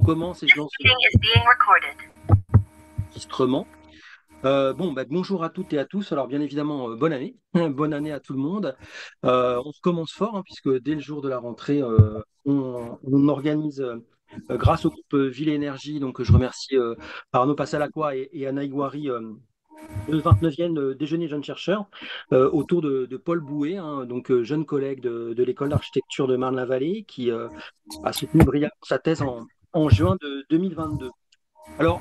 Commence et je lance l'enregistrement. Bonjour à toutes et à tous. Alors, bien évidemment, bonne année. Bonne année à tout le monde. On se commence fort, hein, puisque dès le jour de la rentrée, on organise, grâce au groupe Ville et Énergie, donc je remercie Arnaud Passalacqua et Anna Iguari, le 29e déjeuner jeunes chercheurs, autour de Paul Bouet, hein, donc jeune collègue de l'école d'architecture de Marne-la-Vallée, qui a soutenu brillamment sa thèse en juin de 2022. Alors,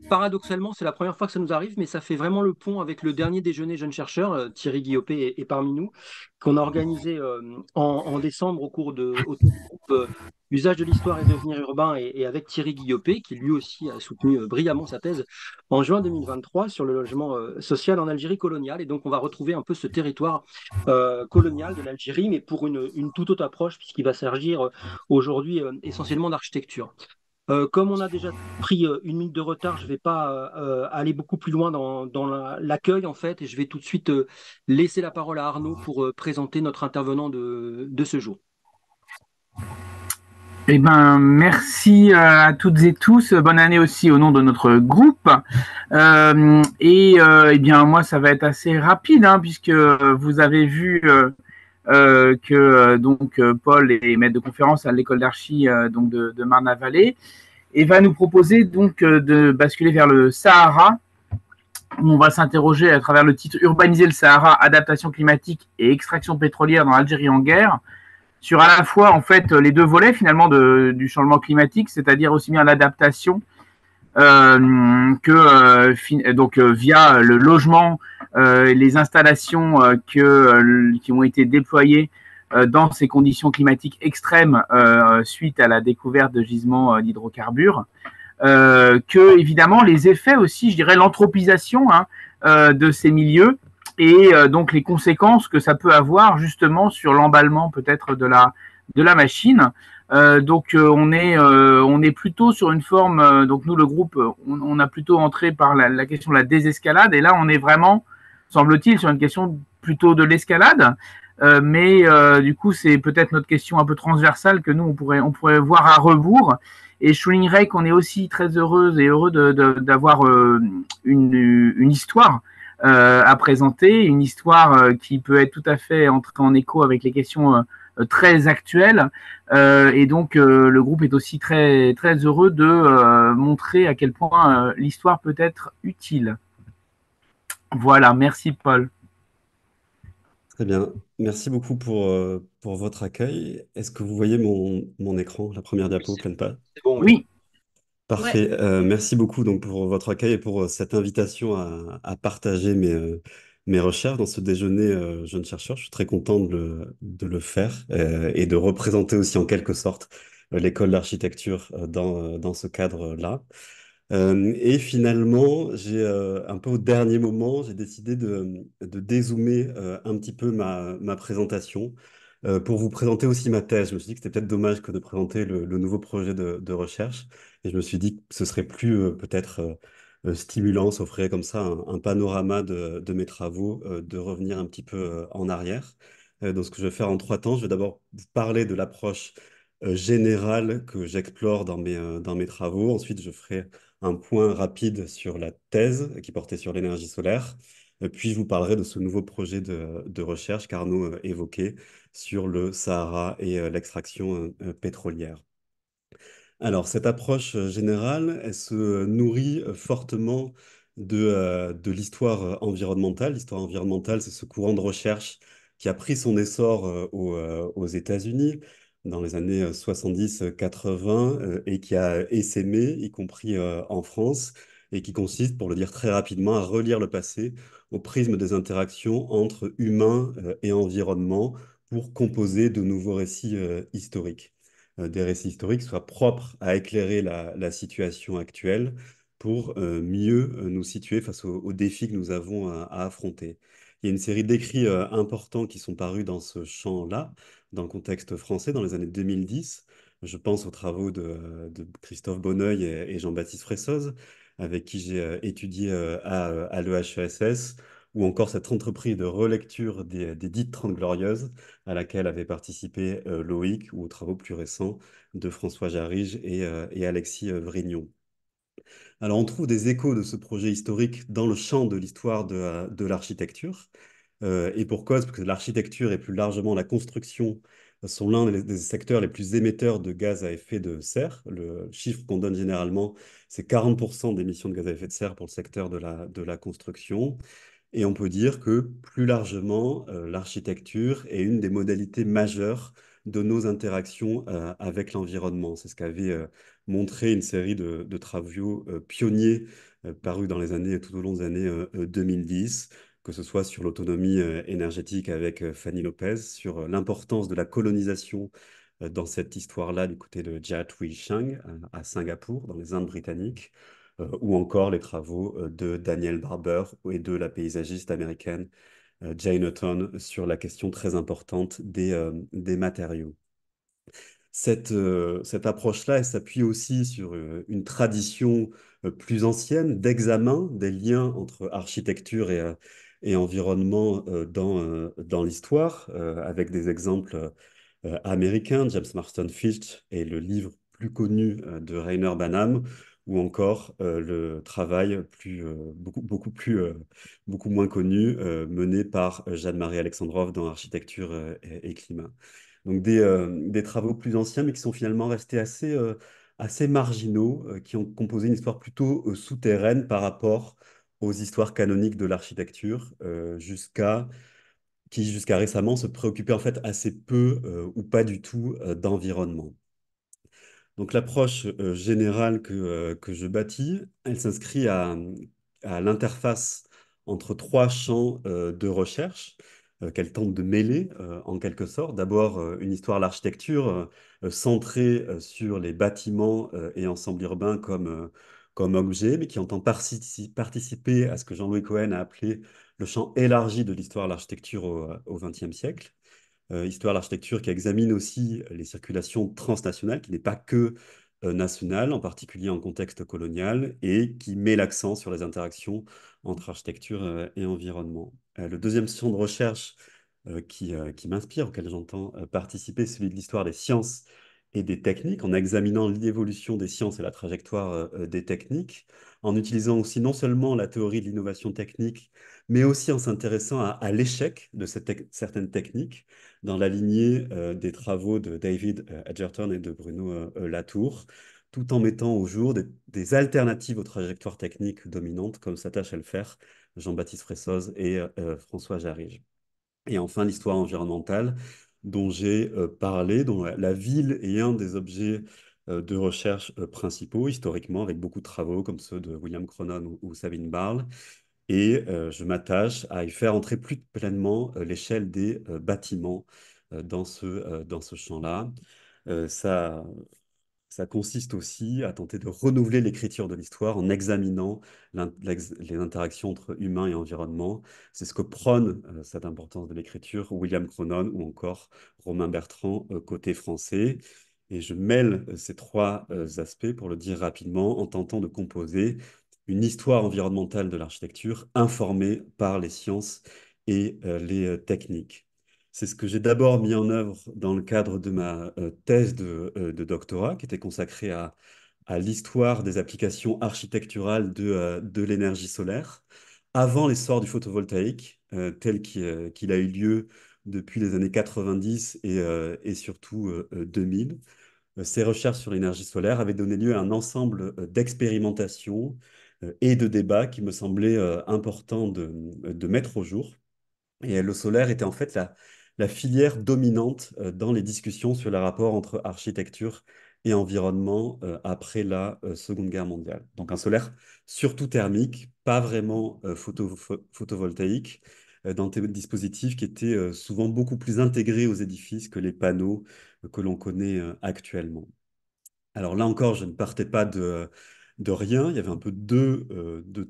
paradoxalement, c'est la première fois que ça nous arrive, mais ça fait vraiment le pont avec le dernier déjeuner jeunes chercheurs. Thierry Guillopé est parmi nous, qu'on a organisé en décembre autour du groupe Usage de l'histoire et devenir urbain, et avec Thierry Guillopé, qui lui aussi a soutenu brillamment sa thèse en juin 2023 sur le logement social en Algérie coloniale. Et donc, on va retrouver un peu ce territoire colonial de l'Algérie, mais pour une toute autre approche, puisqu'il va s'agir aujourd'hui essentiellement d'architecture. Comme on a déjà pris une minute de retard, je ne vais pas aller beaucoup plus loin dans l'accueil en fait, et je vais tout de suite laisser la parole à Arnaud pour présenter notre intervenant de ce jour. Eh ben, merci à toutes et tous. Bonne année aussi au nom de notre groupe. Eh bien, moi, ça va être assez rapide, hein, puisque vous avez vu que Paul est maître de conférence à l'école d'archi donc de Marne-la-Vallée et va nous proposer donc de basculer vers le Sahara, où on va s'interroger à travers le titre Urbaniser le Sahara, adaptation climatique et extraction pétrolière dans l'Algérie en guerre, sur à la fois en fait les deux volets finalement du changement climatique, c'est-à-dire aussi bien l'adaptation via le logement, les installations qui ont été déployées dans ces conditions climatiques extrêmes suite à la découverte de gisements d'hydrocarbures, que évidemment les effets aussi, je dirais l'anthropisation de ces milieux et donc les conséquences que ça peut avoir justement sur l'emballement peut-être de la machine. On est plutôt sur une forme, donc nous le groupe, on a plutôt entré par la question de la désescalade, et là on est vraiment, semble-t-il, sur une question plutôt de l'escalade, du coup c'est peut-être notre question un peu transversale que nous on pourrait voir à rebours. Et je soulignerais qu'on est aussi très heureuse et heureux d'avoir une histoire à présenter, une histoire qui peut être tout à fait entrée en écho avec les questions très actuelles. Le groupe est aussi très, très heureux de montrer à quel point l'histoire peut être utile. Voilà, merci Paul. Très bien. Merci beaucoup pour votre accueil. Est-ce que vous voyez mon écran, la première Oui, diapo, pleine page? c'est bon, oui. Oui, Ouais, Parfait. Merci beaucoup donc, pour votre accueil et pour cette invitation à partager mes recherches dans ce déjeuner jeune chercheur. Je suis très content de le faire et de représenter aussi en quelque sorte l'école d'architecture dans ce cadre-là. Et finalement, un peu au dernier moment, j'ai décidé de dézoomer un petit peu ma présentation pour vous présenter aussi ma thèse. Je me suis dit que c'était peut-être dommage que de présenter le nouveau projet de recherche. Et je me suis dit que ce serait plus peut-être stimulant, s'offrir comme ça un panorama de mes travaux, de revenir un petit peu en arrière. Donc, ce que je vais faire en trois temps, je vais d'abord vous parler de l'approche générale que j'explore dans mes travaux. Ensuite, je ferai un point rapide sur la thèse qui portait sur l'énergie solaire. Puis, je vous parlerai de ce nouveau projet de recherche qu'Arnaud évoquait sur le Sahara et l'extraction pétrolière. Alors, cette approche générale, elle se nourrit fortement de l'histoire environnementale. L'histoire environnementale, c'est ce courant de recherche qui a pris son essor aux États-Unis dans les années 70-80 et qui a essaimé, y compris en France, et qui consiste, pour le dire très rapidement, à relire le passé au prisme des interactions entre humains et environnement pour composer de nouveaux récits historiques, des récits historiques soient propres à éclairer la situation actuelle pour mieux nous situer face aux défis que nous avons à affronter. Il y a une série d'écrits importants qui sont parus dans ce champ-là, dans le contexte français, dans les années 2010. Je pense aux travaux de Christophe Bonneuil et Jean-Baptiste Fressoz, avec qui j'ai étudié à l'EHESS, ou encore cette entreprise de relecture des dites Trente Glorieuses, à laquelle avait participé Loïc, ou aux travaux plus récents de François Jarige et Alexis Vrignon. Alors, on trouve des échos de ce projet historique dans le champ de l'histoire de l'architecture. Et pour cause, parce que l'architecture et plus largement la construction sont l'un des secteurs les plus émetteurs de gaz à effet de serre. Le chiffre qu'on donne généralement, c'est 40% d'émissions de gaz à effet de serre pour le secteur de la construction. Et on peut dire que plus largement, l'architecture est une des modalités majeures de nos interactions avec l'environnement. C'est ce qu'avait montré une série de travaux pionniers parus dans les années, tout au long des années 2010, que ce soit sur l'autonomie énergétique avec Fanny Lopez, sur l'importance de la colonisation dans cette histoire-là du côté de Jia Tui Chang à Singapour, dans les Indes britanniques, ou encore les travaux de Daniel Barber et de la paysagiste américaine Jane Houghton sur la question très importante des matériaux. Cette approche-là, elle s'appuie aussi sur une tradition plus ancienne d'examen des liens entre architecture et environnement dans l'histoire, avec des exemples américain, James Marston Fish, et le livre plus connu de Rainer Banham, ou encore le travail beaucoup moins connu mené par Jeanne-Marie Alexandrov dans Architecture et climat. Donc des travaux plus anciens, mais qui sont finalement restés assez marginaux, qui ont composé une histoire plutôt souterraine par rapport aux histoires canoniques de l'architecture, qui jusqu'à récemment se préoccupait en fait assez peu ou pas du tout d'environnement. Donc l'approche générale que je bâtis, elle s'inscrit à l'interface entre trois champs de recherche qu'elle tente de mêler en quelque sorte. D'abord, une histoire de l'architecture centrée sur les bâtiments et ensembles urbains comme objet, mais qui entend participer à ce que Jean-Louis Cohen a appelé le champ élargi de l'histoire de l'architecture au XXe siècle. Histoire de l'architecture qui examine aussi les circulations transnationales, qui n'est pas que nationale, en particulier en contexte colonial, et qui met l'accent sur les interactions entre architecture et environnement. Le deuxième champ de recherche qui m'inspire, auquel j'entends participer, c'est celui de l'histoire des sciences et des techniques, en examinant l'évolution des sciences et la trajectoire des techniques, en utilisant aussi non seulement la théorie de l'innovation technique, mais aussi en s'intéressant à l'échec de certaines techniques, dans la lignée des travaux de David Edgerton et de Bruno Latour, tout en mettant au jour des alternatives aux trajectoires techniques dominantes, comme s'attachent à le faire Jean-Baptiste Fressoz et François Jarige. Et enfin, l'histoire environnementale dont j'ai parlé, dont la ville est un des objets de recherche principaux, historiquement, avec beaucoup de travaux comme ceux de William Cronon ou Sabine Barl. Et je m'attache à y faire entrer plus pleinement l'échelle des bâtiments dans ce champ-là. Ça, ça consiste aussi à tenter de renouveler l'écriture de l'histoire en examinant les interactions entre humains et environnement. C'est ce que prône cette importance de l'écriture William Cronon ou encore Romain Bertrand côté français. Et je mêle ces trois aspects, pour le dire rapidement, en tentant de composer une histoire environnementale de l'architecture informée par les sciences et les techniques. C'est ce que j'ai d'abord mis en œuvre dans le cadre de ma thèse de doctorat, qui était consacrée à l'histoire des applications architecturales de l'énergie solaire, avant l'essor du photovoltaïque, qu'il a eu lieu depuis les années 90 et surtout 2000. Ces recherches sur l'énergie solaire avaient donné lieu à un ensemble d'expérimentations et de débats qui me semblaient importants de mettre au jour. Et le solaire était en fait la filière dominante dans les discussions sur le rapport entre architecture et environnement après la Seconde Guerre mondiale. Donc un solaire surtout thermique, pas vraiment photovoltaïque, dans des dispositifs qui étaient souvent beaucoup plus intégrés aux édifices que les panneaux que l'on connaît actuellement. Alors là encore, je ne partais pas de rien. Il y avait un peu deux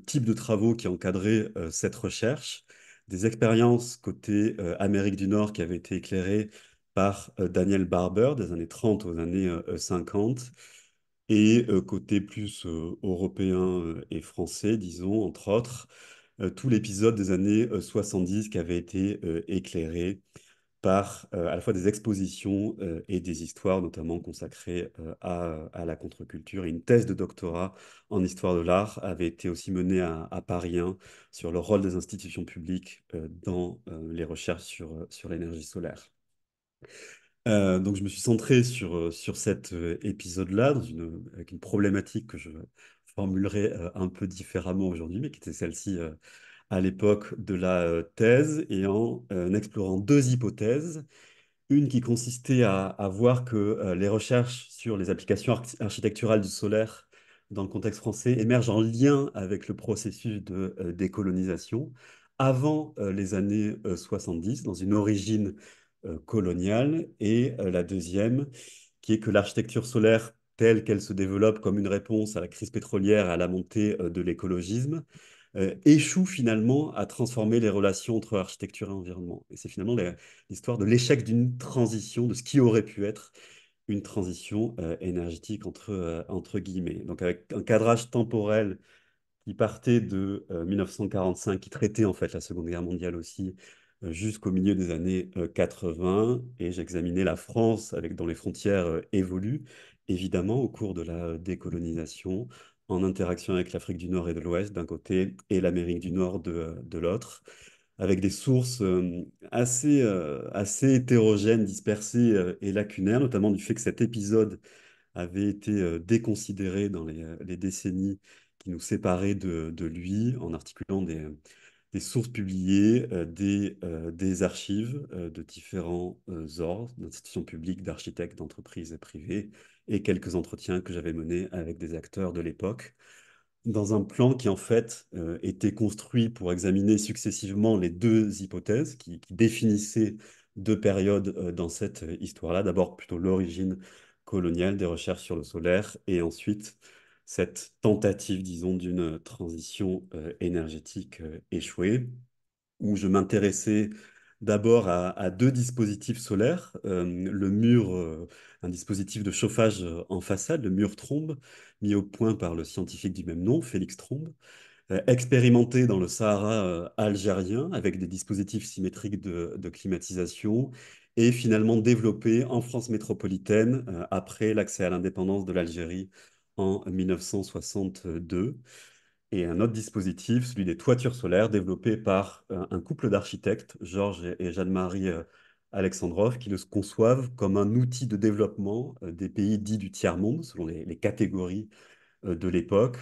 types de travaux qui encadraient cette recherche. Des expériences côté Amérique du Nord qui avaient été éclairées par Daniel Barber des années 30 aux années 50 et côté plus européen et français, disons, entre autres, tout l'épisode des années 70 qui avait été éclairé par à la fois des expositions et des histoires, notamment consacrées à la contre-culture. Et une thèse de doctorat en histoire de l'art avait été aussi menée à Paris 1 sur le rôle des institutions publiques dans les recherches sur l'énergie solaire. Donc je me suis centré sur cet épisode-là, avec une problématique que je formulerai un peu différemment aujourd'hui, mais qui était celle-ci à l'époque de la thèse, et en explorant deux hypothèses. Une qui consistait à voir que les recherches sur les applications architecturales du solaire dans le contexte français émergent en lien avec le processus de décolonisation avant les années 70, dans une origine coloniale. Et la deuxième, qui est que l'architecture solaire telle qu'elle se développe comme une réponse à la crise pétrolière et à la montée de l'écologisme, échoue finalement à transformer les relations entre architecture et environnement. Et c'est finalement l'histoire de l'échec d'une transition, de ce qui aurait pu être une transition énergétique entre guillemets. Donc avec un cadrage temporel qui partait de 1945, qui traitait en fait la Seconde Guerre mondiale aussi, jusqu'au milieu des années 80. Et j'examinais la France avec, dont les frontières évoluent, évidemment, au cours de la décolonisation, en interaction avec l'Afrique du Nord et de l'Ouest d'un côté, et l'Amérique du Nord de l'autre, avec des sources assez hétérogènes, dispersées et lacunaires, notamment du fait que cet épisode avait été déconsidéré dans les décennies qui nous séparaient de lui, en articulant des sources publiées, des archives de différents ordres, d'institutions publiques, d'architectes, d'entreprises privées, et quelques entretiens que j'avais menés avec des acteurs de l'époque, dans un plan qui en fait était construit pour examiner successivement les deux hypothèses qui définissaient deux périodes dans cette histoire-là. D'abord plutôt l'origine coloniale des recherches sur le solaire et ensuite cette tentative, disons, d'une transition énergétique échouée, où je m'intéressais d'abord à deux dispositifs solaires. Le mur, un dispositif de chauffage en façade, le mur Trombe, mis au point par le scientifique du même nom, Félix Trombe, expérimenté dans le Sahara algérien avec des dispositifs symétriques de climatisation et finalement développé en France métropolitaine après l'accès à l'indépendance de l'Algérie en 1962. Et un autre dispositif, celui des toitures solaires, développé par un couple d'architectes, Georges et Jeanne-Marie Alexandrov, qui le conçoivent comme un outil de développement des pays dits du tiers-monde, selon les catégories de l'époque,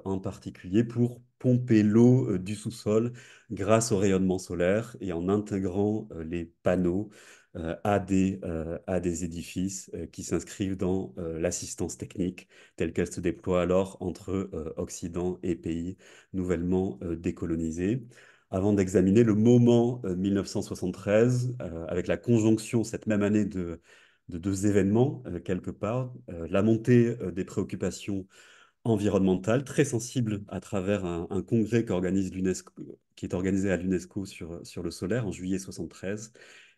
en particulier pour pomper l'eau du sous-sol grâce au rayonnement solaire et en intégrant les panneaux à des édifices qui s'inscrivent dans l'assistance technique telle qu'elle se déploie alors entre Occident et pays nouvellement décolonisés. Avant d'examiner le moment 1973, avec la conjonction cette même année de deux événements, quelque part, la montée des préoccupations environnementale, très sensible à travers un congrès qu'organise l'UNESCO, qui est organisé à l'UNESCO sur le solaire en juillet 73,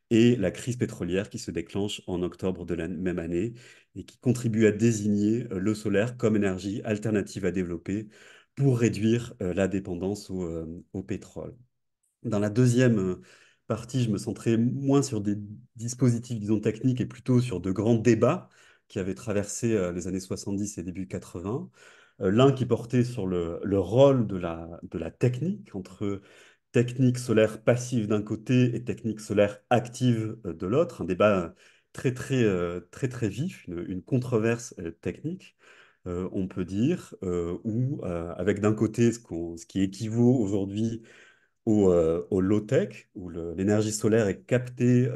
et la crise pétrolière qui se déclenche en octobre de la même année et qui contribue à désigner le solaire comme énergie alternative à développer pour réduire la dépendance au pétrole. Dans la deuxième partie, je me centrais moins sur des dispositifs, disons, techniques et plutôt sur de grands débats qui avaient traversé les années 70 et début 80. L'un qui portait sur le rôle de la technique, entre technique solaire passive d'un côté et technique solaire active de l'autre. Un débat très vif, une controverse technique. On peut dire, où avec d'un côté ce qui équivaut aujourd'hui au low-tech, où l'énergie solaire est captée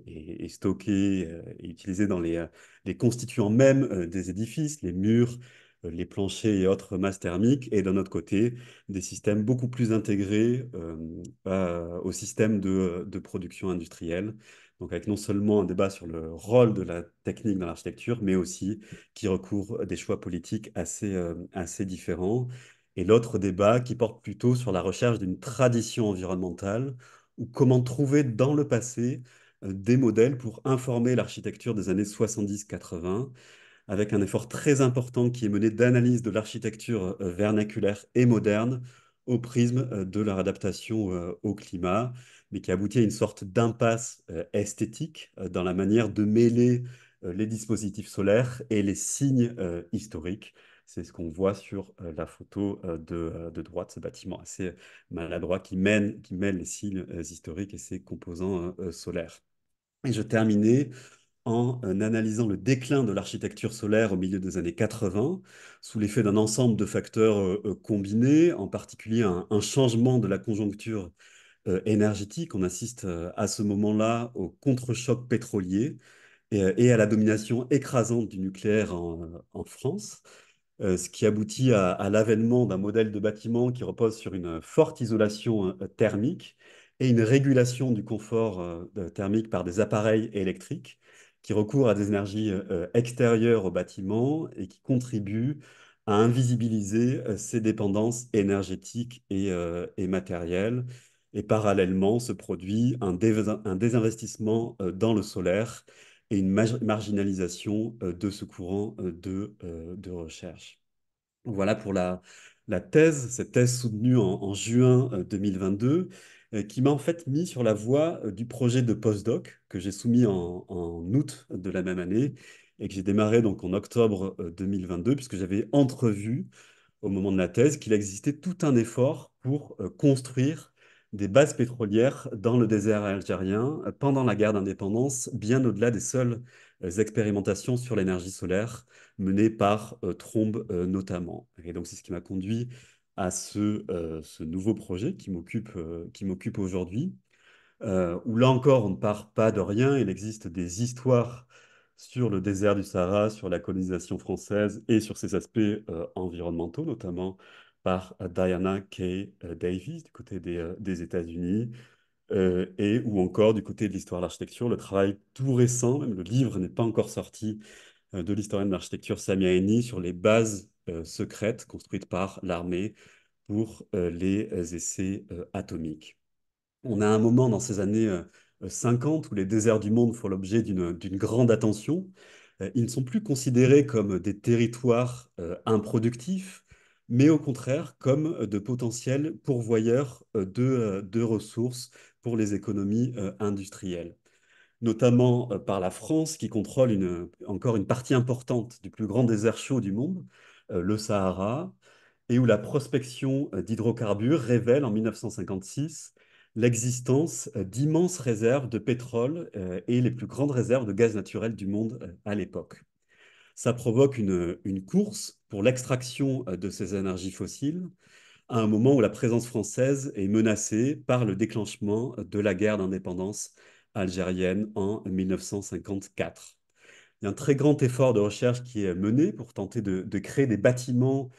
et stockée et utilisée dans les constituants même des édifices, les murs, les planchers et autres masses thermiques, et d'un autre côté, des systèmes beaucoup plus intégrés au système de production industrielle. Donc avec non seulement un débat sur le rôle de la technique dans l'architecture, mais aussi qui recouvre des choix politiques assez différents. Et l'autre débat qui porte plutôt sur la recherche d'une tradition environnementale ou comment trouver dans le passé des modèles pour informer l'architecture des années 70-80, avec un effort très important qui est mené d'analyse de l'architecture vernaculaire et moderne au prisme de leur adaptation au climat, mais qui aboutit à une sorte d'impasse esthétique dans la manière de mêler les dispositifs solaires et les signes historiques. C'est ce qu'on voit sur la photo de droite, ce bâtiment assez maladroit qui mêle les signes historiques et ses composants solaires. Et je terminais en analysant le déclin de l'architecture solaire au milieu des années 80, sous l'effet d'un ensemble de facteurs combinés, en particulier un changement de la conjoncture énergétique. On assiste à ce moment-là au contre-choc pétrolier et à la domination écrasante du nucléaire en France, ce qui aboutit à l'avènement d'un modèle de bâtiment qui repose sur une forte isolation thermique et une régulation du confort thermique par des appareils électriques qui recourent à des énergies extérieures au bâtiment et qui contribuent à invisibiliser ses dépendances énergétiques et matérielles. Et parallèlement, se produit un désinvestissement dans le solaire et une marginalisation de ce courant de recherche. Voilà pour la thèse, cette thèse soutenue en juin 2022, qui m'a en fait mis sur la voie du projet de postdoc que j'ai soumis en août de la même année et que j'ai démarré donc en octobre 2022, puisque j'avais entrevu au moment de la thèse qu'il existait tout un effort pour construire des bases pétrolières dans le désert algérien pendant la guerre d'indépendance, bien au-delà des seules expérimentations sur l'énergie solaire menées par Trombe notamment. Et donc c'est ce qui m'a conduit à ce nouveau projet qui m'occupe aujourd'hui, où là encore, on ne part pas de rien. Il existe des histoires sur le désert du Sahara, sur la colonisation française et sur ses aspects environnementaux, notamment par Diana K. Davis du côté des États-Unis, et ou encore du côté de l'histoire de l'architecture. Le travail tout récent, même le livre n'est pas encore sorti, de l'historienne de l'architecture Samia Eni sur les bases secrètes construites par l'armée pour les essais atomiques. On a un moment dans ces années 50 où les déserts du monde font l'objet d'une grande attention. Ils ne sont plus considérés comme des territoires improductifs, mais au contraire comme de potentiels pourvoyeurs de ressources pour les économies industrielles, notamment par la France qui contrôle encore une partie importante du plus grand désert chaud du monde, le Sahara, et où la prospection d'hydrocarbures révèle en 1956 l'existence d'immenses réserves de pétrole et les plus grandes réserves de gaz naturel du monde à l'époque. Ça provoque une course pour l'extraction de ces énergies fossiles à un moment où la présence française est menacée par le déclenchement de la guerre d'indépendance algérienne en 1954. Il y a un très grand effort de recherche qui est mené pour tenter de créer des bâtiments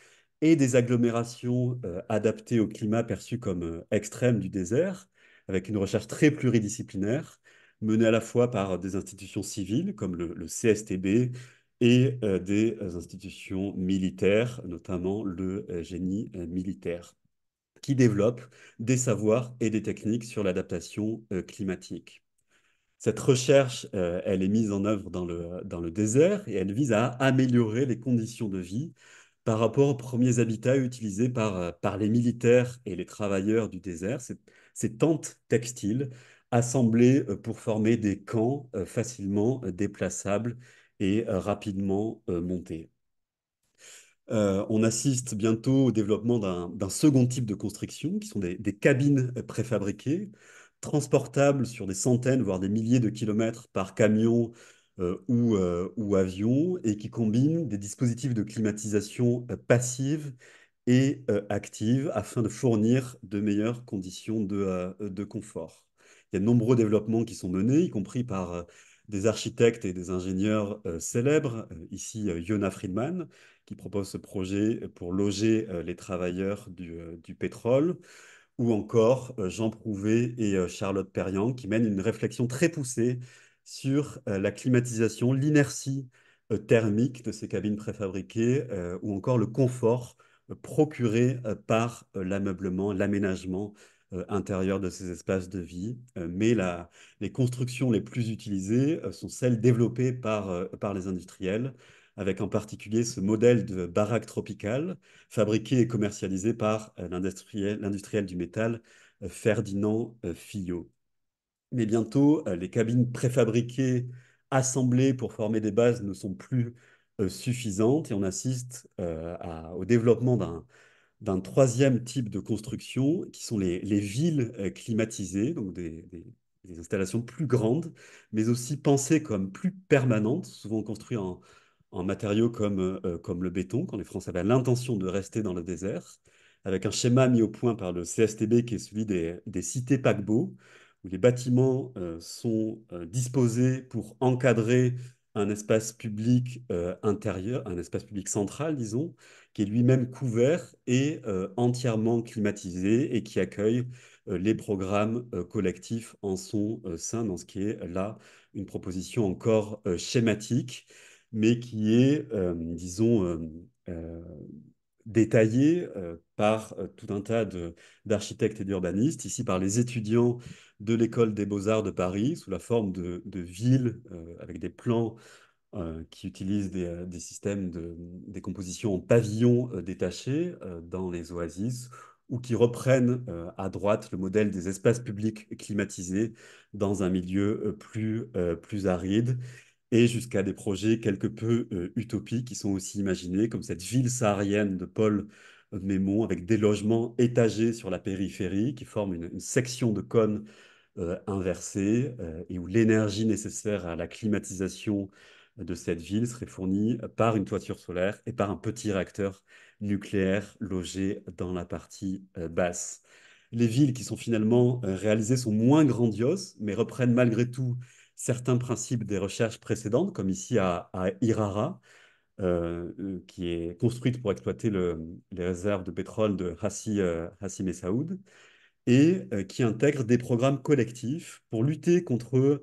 et des agglomérations adaptées au climat perçu comme extrême du désert, avec une recherche très pluridisciplinaire, menée à la fois par des institutions civiles comme le CSTB et des institutions militaires, notamment le génie militaire, qui développent des savoirs et des techniques sur l'adaptation climatique. Cette recherche, elle est mise en œuvre dans le désert et elle vise à améliorer les conditions de vie par rapport aux premiers habitats utilisés par les militaires et les travailleurs du désert, ces tentes textiles assemblées pour former des camps facilement déplaçables et rapidement montés. On assiste bientôt au développement d'un second type de construction, qui sont des cabines préfabriquées, transportables sur des centaines, voire des milliers de kilomètres par camion ou avion, et qui combinent des dispositifs de climatisation passive et active afin de fournir de meilleures conditions de confort. Il y a de nombreux développements qui sont menés, y compris par des architectes et des ingénieurs célèbres. Ici, Yona Friedman, qui propose ce projet pour loger les travailleurs du pétrole, ou encore Jean Prouvé et Charlotte Perriand, qui mènent une réflexion très poussée sur la climatisation, l'inertie thermique de ces cabines préfabriquées, ou encore le confort procuré par l'ameublement, l'aménagement intérieur de ces espaces de vie. Mais les constructions les plus utilisées sont celles développées par les industriels, avec en particulier ce modèle de baraque tropicale fabriqué et commercialisé par l'industriel du métal Ferdinand Fillot. Mais bientôt, les cabines préfabriquées, assemblées pour former des bases ne sont plus suffisantes et on assiste au développement d'un troisième type de construction qui sont les villes climatisées, donc des installations plus grandes, mais aussi pensées comme plus permanentes, souvent construites en matériaux comme le béton, quand les Français avaient l'intention de rester dans le désert, avec un schéma mis au point par le CSTB qui est celui des cités paquebots, où les bâtiments sont disposés pour encadrer un espace public intérieur, un espace public central, disons, qui est lui-même couvert et entièrement climatisé et qui accueille les programmes collectifs en son sein, dans ce qui est là une proposition encore schématique, mais qui est, disons, euh, détaillée par tout un tas d'architectes et d'urbanistes, ici par les étudiants de l'École des Beaux-Arts de Paris, sous la forme de villes avec des plans qui utilisent des systèmes de décomposition en pavillons détachés dans les oasis ou qui reprennent à droite le modèle des espaces publics climatisés dans un milieu plus aride et jusqu'à des projets quelque peu utopiques qui sont aussi imaginés, comme cette ville saharienne de Paul Mémon avec des logements étagés sur la périphérie qui forment une section de cône inversée et où l'énergie nécessaire à la climatisation de cette ville serait fournie par une toiture solaire et par un petit réacteur nucléaire logé dans la partie basse. Les villes qui sont finalement réalisées sont moins grandioses, mais reprennent malgré tout certains principes des recherches précédentes, comme ici à Irara, qui est construite pour exploiter les réserves de pétrole de Hassi Messaoud et qui intègre des programmes collectifs pour lutter contre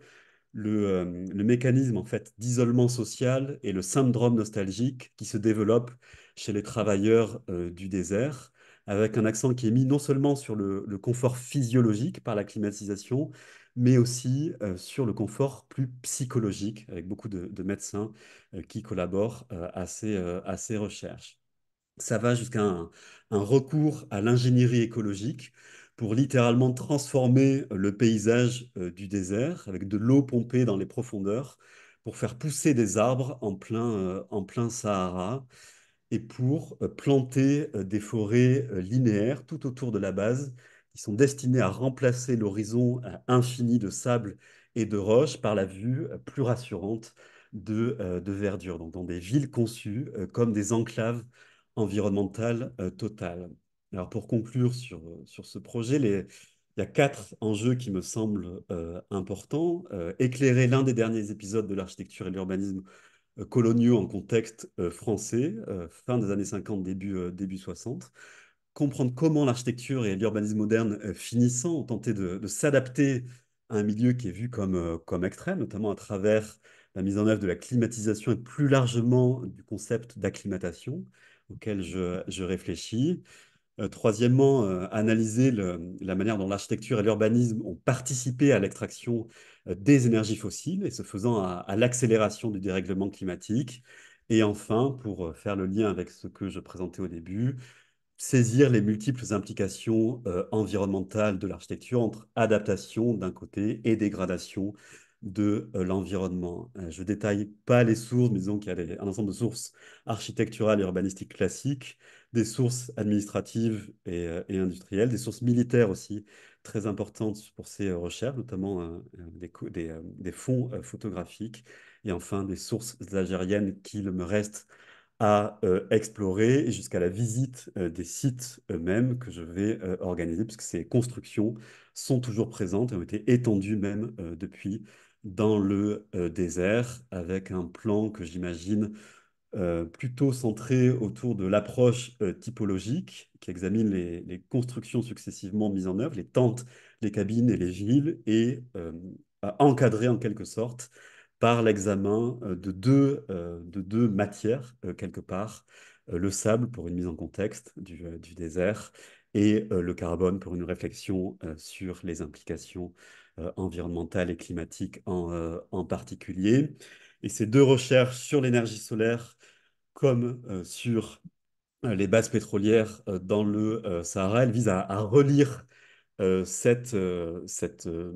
le mécanisme en fait d'isolement social et le syndrome nostalgique qui se développe chez les travailleurs du désert, avec un accent qui est mis non seulement sur le confort physiologique par la climatisation, mais aussi sur le confort plus psychologique, avec beaucoup de médecins qui collaborent à ces recherches. Ça va jusqu'à un recours à l'ingénierie écologique pour littéralement transformer le paysage du désert avec de l'eau pompée dans les profondeurs pour faire pousser des arbres en plein Sahara et pour planter des forêts linéaires tout autour de la base qui sont destinées à remplacer l'horizon infini de sable et de roches par la vue plus rassurante de verdure, donc dans des villes conçues comme des enclaves environnementales totales. Alors pour conclure sur ce projet, il y a quatre enjeux qui me semblent importants. Éclairer l'un des derniers épisodes de l'architecture et de l'urbanisme coloniaux en contexte français, fin des années 50, début 60. Comprendre comment l'architecture et l'urbanisme moderne finissant ont tenté de s'adapter à un milieu qui est vu comme extrême, notamment à travers la mise en œuvre de la climatisation et plus largement du concept d'acclimatation auquel je réfléchis. Troisièmement, analyser la manière dont l'architecture et l'urbanisme ont participé à l'extraction des énergies fossiles et ce faisant à l'accélération du dérèglement climatique. Et enfin, pour faire le lien avec ce que je présentais au début, saisir les multiples implications environnementales de l'architecture entre adaptation d'un côté et dégradation de l'environnement. Je détaille pas les sources, mais disons qu'il y a un ensemble de sources architecturales et urbanistiques classiques, des sources administratives et industrielles, des sources militaires aussi très importantes pour ces recherches, notamment des fonds photographiques, et enfin des sources algériennes qu'il me reste à explorer et jusqu'à la visite des sites eux-mêmes que je vais organiser, puisque ces constructions sont toujours présentes et ont été étendues même depuis dans le désert, avec un plan que j'imagine plutôt centré autour de l'approche typologique qui examine les constructions successivement mises en œuvre, les tentes, les cabines et les villes, et encadré en quelque sorte par l'examen de deux matières, quelque part, le sable pour une mise en contexte du désert et le carbone pour une réflexion sur les implications environnementales et climatiques en particulier. Et ces deux recherches sur l'énergie solaire comme sur les bases pétrolières dans le Sahara. Elle vise à relire euh, cette, euh, cette, euh,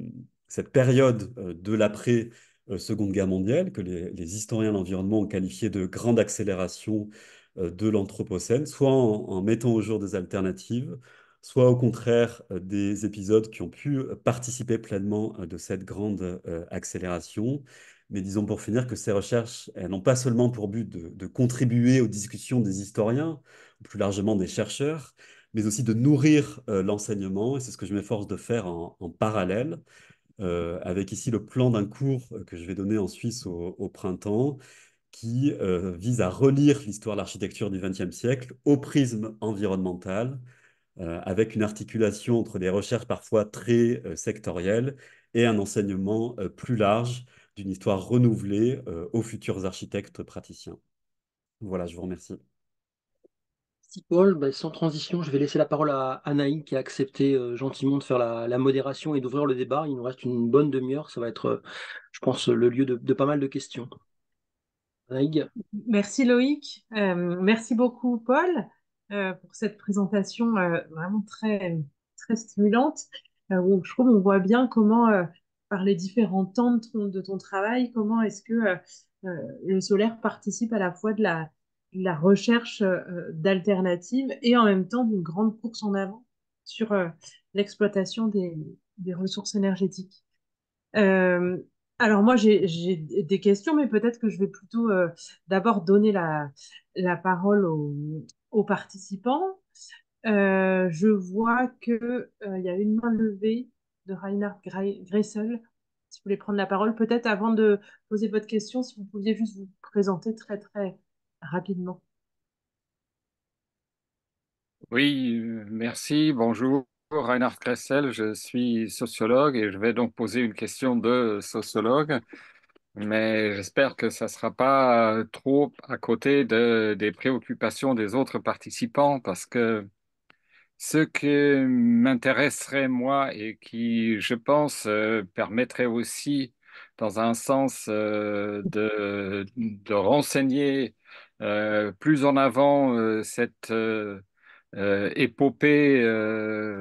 cette période de l'après-Seconde Guerre mondiale, que les historiens de l'environnement ont qualifié de grande accélération de l'Anthropocène, soit en mettant au jour des alternatives, soit au contraire des épisodes qui ont pu participer pleinement de cette grande accélération. Mais disons pour finir que ces recherches, elles n'ont pas seulement pour but de contribuer aux discussions des historiens, ou plus largement des chercheurs, mais aussi de nourrir l'enseignement. Et c'est ce que je m'efforce de faire en parallèle, avec ici le plan d'un cours que je vais donner en Suisse au printemps, qui vise à relire l'histoire de l'architecture du XXe siècle au prisme environnemental, avec une articulation entre des recherches parfois très sectorielles et un enseignement plus large d'une histoire renouvelée aux futurs architectes praticiens. Voilà, je vous remercie. Merci Paul. Ben, sans transition, je vais laisser la parole à Anaïg qui a accepté gentiment de faire la modération et d'ouvrir le débat. Il nous reste une bonne demi-heure. Ça va être, je pense, le lieu de pas mal de questions. Anaïg. Merci Loïc, merci beaucoup Paul pour cette présentation vraiment très stimulante où je trouve on voit bien comment par les différents temps de ton travail, comment est-ce que le solaire participe à la fois de la recherche d'alternatives et en même temps d'une grande course en avant sur l'exploitation des ressources énergétiques. Euh, alors moi, j'ai des questions, mais peut-être que je vais plutôt d'abord donner la parole aux participants. Je vois que il y a une main levée de Reinhard Gressel. Si vous voulez prendre la parole, peut-être avant de poser votre question, si vous pouviez juste vous présenter très rapidement. Oui, merci. Bonjour, Reinhard Kressel. Je suis sociologue et je vais donc poser une question de sociologue, mais j'espère que ça ne sera pas trop à côté des préoccupations des autres participants parce que ce qui m'intéresserait, moi, et qui, je pense, permettrait aussi, dans un sens, de renseigner plus en avant cette épopée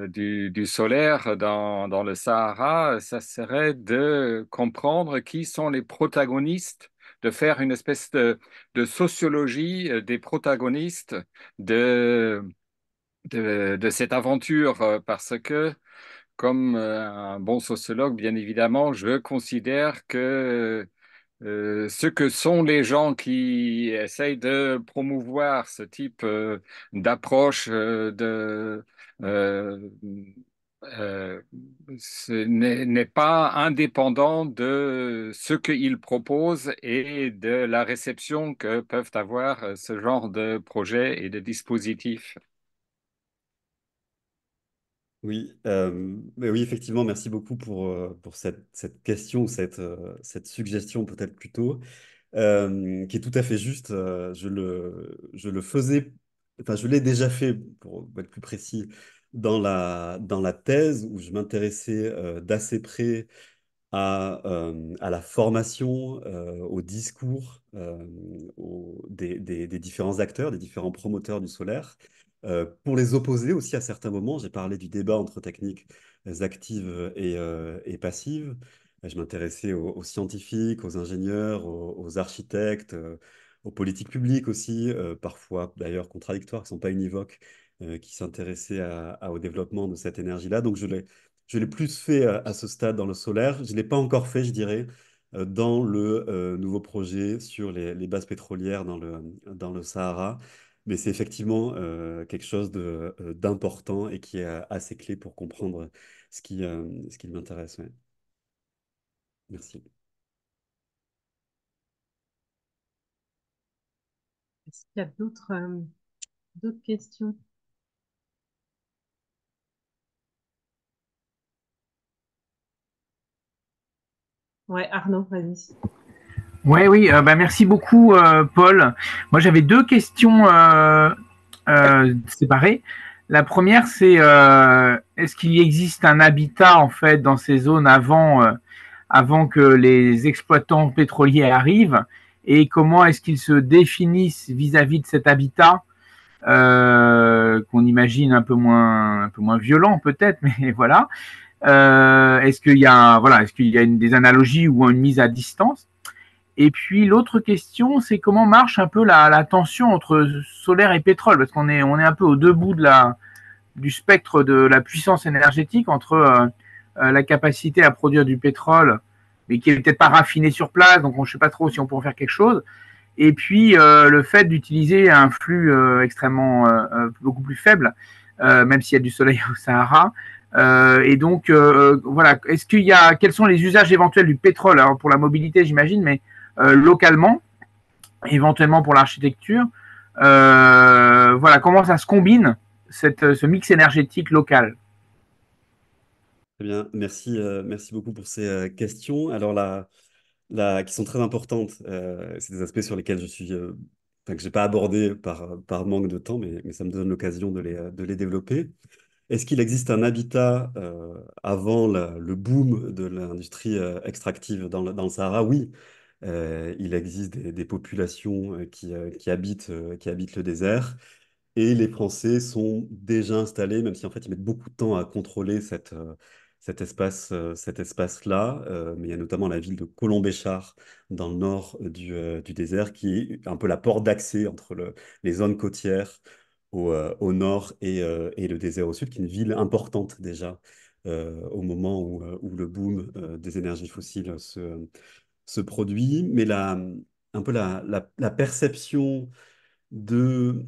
du solaire dans le Sahara, ça serait de comprendre qui sont les protagonistes, de faire une espèce de sociologie des protagonistes de de cette aventure parce que, comme un bon sociologue, bien évidemment, je considère que ce que sont les gens qui essayent de promouvoir ce type d'approche euh, euh, n'est pas indépendant de ce qu'ils proposent et de la réception que peuvent avoir ce genre de projets et de dispositifs. Oui, mais oui, effectivement, merci beaucoup pour cette question ou cette suggestion peut-être plutôt, qui est tout à fait juste. Je le faisais, enfin, je l'ai déjà fait, pour être plus précis, dans la thèse où je m'intéressais d'assez près à la formation, au discours des différents acteurs, des différents promoteurs du solaire, pour les opposer aussi à certains moments. J'ai parlé du débat entre techniques actives et passives. Je m'intéressais aux scientifiques, aux ingénieurs, aux architectes, aux politiques publiques aussi, parfois d'ailleurs contradictoires, qui ne sont pas univoques, qui s'intéressaient au développement de cette énergie-là. Donc je l'ai plus fait à ce stade dans le solaire. Je ne l'ai pas encore fait, je dirais, dans le nouveau projet sur les bases pétrolières dans le Sahara. Mais c'est effectivement quelque chose d'important et qui est assez clé pour comprendre ce qui m'intéresse. Ouais. Merci. Est-ce qu'il y a d'autres questions? Ouais, Arnaud, vas-y. Oui, bah merci beaucoup, Paul. Moi, j'avais deux questions séparées. La première, c'est est-ce qu'il existe un habitat en fait dans ces zones avant que les exploitants pétroliers arrivent? et comment est-ce qu'ils se définissent vis-à-vis de cet habitat qu'on imagine un peu moins violent peut-être, mais voilà. Est-ce qu'il y a, voilà, est-ce qu'il y a des analogies ou une mise à distance? Et puis l'autre question, c'est comment marche un peu la tension entre solaire et pétrole, parce on est un peu au deux bouts du spectre de la puissance énergétique entre la capacité à produire du pétrole, mais qui est peut-être pas raffiné sur place, donc on ne sait pas trop si on peut en faire quelque chose. Et puis le fait d'utiliser un flux extrêmement beaucoup plus faible, même s'il y a du soleil au Sahara. Et donc voilà, quels sont les usages éventuels du pétrole, alors pour la mobilité j'imagine, mais localement, éventuellement pour l'architecture. Voilà, comment ça se combine ce mix énergétique local? Très bien, merci, merci beaucoup pour ces questions. Alors qui sont très importantes, c'est des aspects sur lesquels enfin, que j'ai pas abordé par manque de temps, mais ça me donne l'occasion de les développer. Est-ce qu'il existe un habitat avant le boom de l'industrie extractive dans le Sahara? Oui. Il existe des populations qui habitent le désert. Et les Français sont déjà installés, même si en fait ils mettent beaucoup de temps à contrôler cet espace-là. Mais il y a notamment la ville de Colombéchar dans le nord du désert, qui est un peu la porte d'accès entre les zones côtières au nord et le désert au sud, qui est une ville importante déjà au moment où le boom des énergies fossiles se produit. Mais un peu la perception de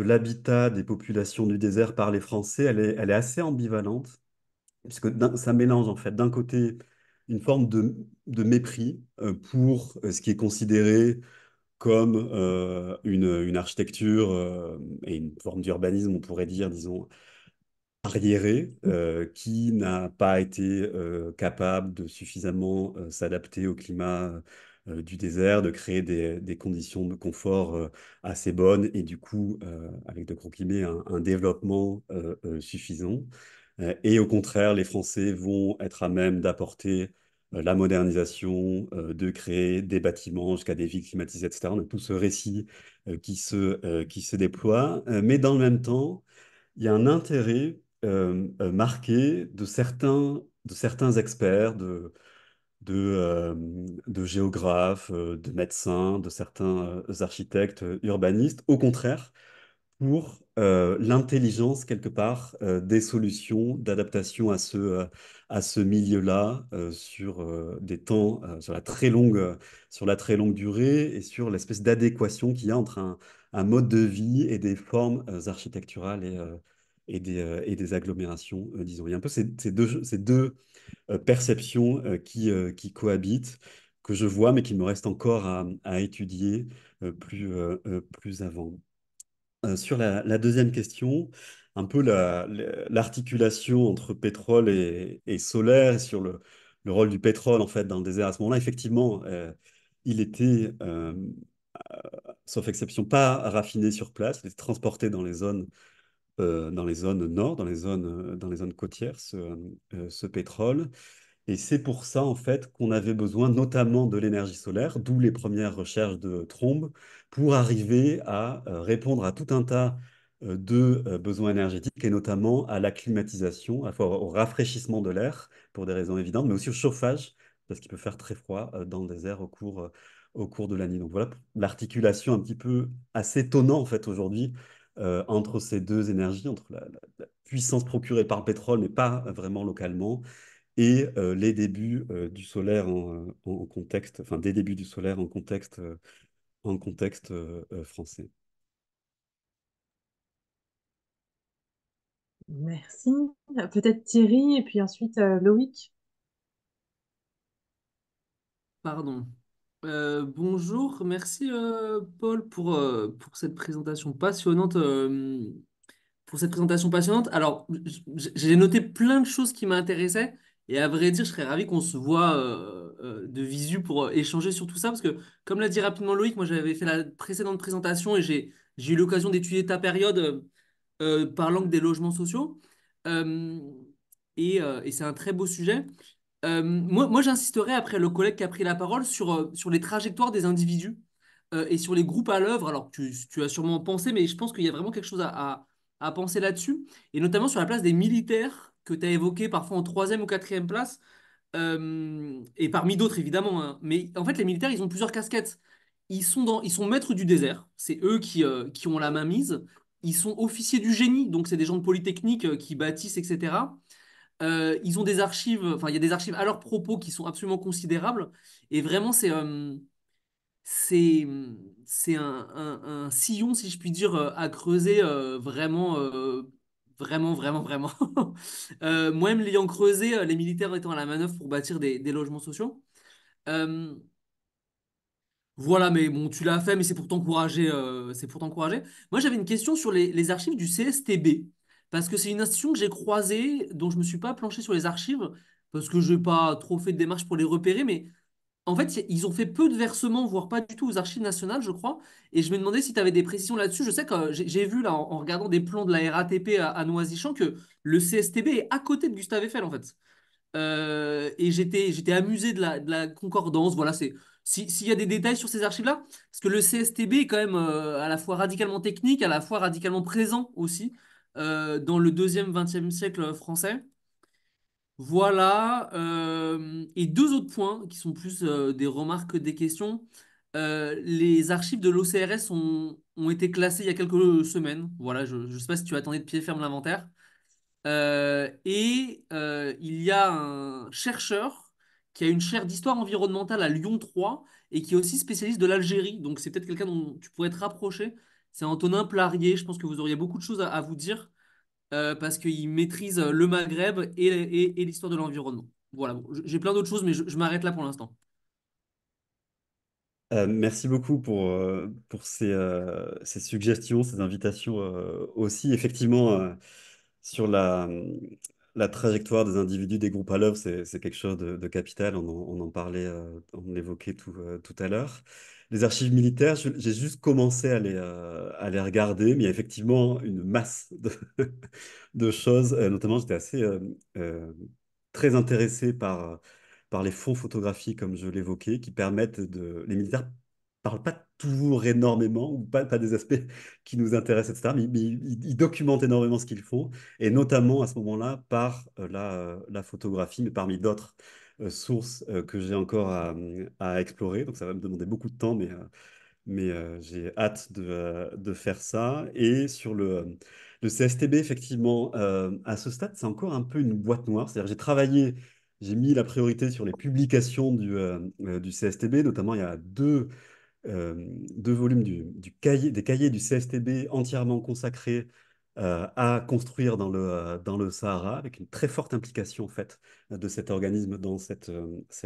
l'habitat des populations du désert par les Français, elle est assez ambivalente, puisque ça mélange en fait d'un côté une forme de mépris pour ce qui est considéré comme une architecture et une forme d'urbanisme, on pourrait dire, disons, arriéré, qui n'a pas été capable de suffisamment s'adapter au climat du désert, de créer des conditions de confort assez bonnes et du coup, avec de gros guillemets, un développement suffisant. Et au contraire, les Français vont être à même d'apporter la modernisation, de créer des bâtiments jusqu'à des villes climatisées, etc. On a tout ce récit qui se déploie, mais dans le même temps, il y a un intérêt marqué de certains experts, de géographes, de médecins, de certains architectes urbanistes, au contraire, pour l'intelligence, quelque part, des solutions d'adaptation à ce milieu-là sur des temps, sur la très longue durée et sur l'espèce d'adéquation qu'il y a entre un mode de vie et des formes architecturales et des agglomérations, disons. Il y a un peu ces deux perceptions qui cohabitent, que je vois, mais qu'il me reste encore à étudier plus avant. Sur la deuxième question, un peu l'articulation entre pétrole et solaire, et sur le rôle du pétrole en fait dans le désert à ce moment-là, effectivement, il était, sauf exception, pas raffiné sur place, il était transporté dans les zones nord, dans les zones côtières, ce pétrole. Et c'est pour ça, en fait, qu'on avait besoin notamment de l'énergie solaire, d'où les premières recherches de Trombe, pour arriver à répondre à tout un tas de besoins énergétiques, et notamment à la climatisation, à la fois au rafraîchissement de l'air, pour des raisons évidentes, mais aussi au chauffage, parce qu'il peut faire très froid dans le désert au cours de la nuit. Donc voilà l'articulation un petit peu assez étonnante, en fait, aujourd'hui, entre ces deux énergies, entre la puissance procurée par le pétrole, mais pas vraiment localement, et les débuts du solaire en contexte, enfin des débuts du solaire en contexte français. Merci. Peut-être Thierry et puis ensuite Loïc. Pardon. Bonjour, merci Paul pour cette présentation passionnante. Pour cette présentation passionnante. Alors, j'ai noté plein de choses qui m'intéressaient et à vrai dire, je serais ravi qu'on se voit de visu pour échanger sur tout ça parce que, comme l'a dit rapidement Loïc, moi j'avais fait la précédente présentation et j'ai eu l'occasion d'étudier ta période par l'angle des logements sociaux. Euh, et c'est un très beau sujet. Moi j'insisterai après le collègue qui a pris la parole sur les trajectoires des individus et sur les groupes à l'œuvre. Alors tu as sûrement pensé, mais je pense qu'il y a vraiment quelque chose à penser là-dessus, et notamment sur la place des militaires que tu as évoqué parfois en troisième ou quatrième place, et parmi d'autres évidemment, hein. Mais en fait, les militaires, ils ont plusieurs casquettes. Ils sont maîtres du désert, c'est eux qui ont la main mise. Ils sont officiers du génie, donc c'est des gens de Polytechnique qui bâtissent, etc. Ils ont des archives, enfin, il y a des archives à leur propos qui sont absolument considérables. Et vraiment, c'est, c'est un sillon, si je puis dire, à creuser vraiment, vraiment, vraiment, vraiment. Moi-même, l'ayant creusé, les militaires étant à la manœuvre pour bâtir des logements sociaux. Euh, voilà, mais bon, tu l'as fait, mais c'est pour t'encourager. C'est pour t'encourager. Moi, j'avais une question sur les archives du CSTB, parce que c'est une institution que j'ai croisée, dont je me suis pas penché sur les archives, parce que je n'ai pas trop fait de démarche pour les repérer, mais en fait, ils ont fait peu de versements, voire pas du tout aux archives nationales, je crois. Et je me demandais si tu avais des précisions là-dessus. Je sais que j'ai vu, là, en regardant des plans de la RATP à Noisy-Champs, que le CSTB est à côté de Gustave Eiffel, en fait. Et j'étais amusé de la concordance. Voilà, s'il y a des détails sur ces archives-là, parce que le CSTB est quand même à la fois radicalement technique, à la fois radicalement présent aussi dans le deuxième, vingtième siècle français. Voilà. Et deux autres points qui sont plus des remarques que des questions. Les archives de l'OCRS ont été classées il y a quelques semaines. Voilà, je ne sais pas si tu attendais de pied ferme l'inventaire. Il y a un chercheur qui a une chaire d'histoire environnementale à Lyon 3 et qui est aussi spécialiste de l'Algérie. Donc c'est peut-être quelqu'un dont tu pourrais te rapprocher. C'est Antonin Plarier. Je pense que vous auriez beaucoup de choses à vous dire parce qu'il maîtrise le Maghreb et l'histoire de l'environnement. Voilà, bon, j'ai plein d'autres choses, mais je m'arrête là pour l'instant. Merci beaucoup pour ces suggestions, ces invitations aussi. Effectivement, sur la trajectoire des individus, des groupes à l'œuvre, c'est quelque chose de capital. On en parlait, on l'évoquait tout à l'heure. Les archives militaires, j'ai juste commencé à les regarder, mais il y a effectivement une masse de choses. Notamment, j'étais euh, très intéressé par les fonds photographiques, comme je l'évoquais, qui permettent de... Les militaires parlent pas toujours énormément, ou pas des aspects qui nous intéressent, etc. Mais ils documentent énormément ce qu'ils font, et notamment à ce moment-là par la photographie, mais parmi d'autres sources que j'ai encore à explorer. Donc ça va me demander beaucoup de temps, mais j'ai hâte de faire ça. Et sur le CSTB, effectivement, à ce stade, c'est encore un peu une boîte noire. C'est-à-dire que j'ai mis la priorité sur les publications du CSTB. Notamment, il y a deux volumes des cahiers du CSTB entièrement consacrés à construire dans le Sahara, avec une très forte implication en fait de cet organisme dans cette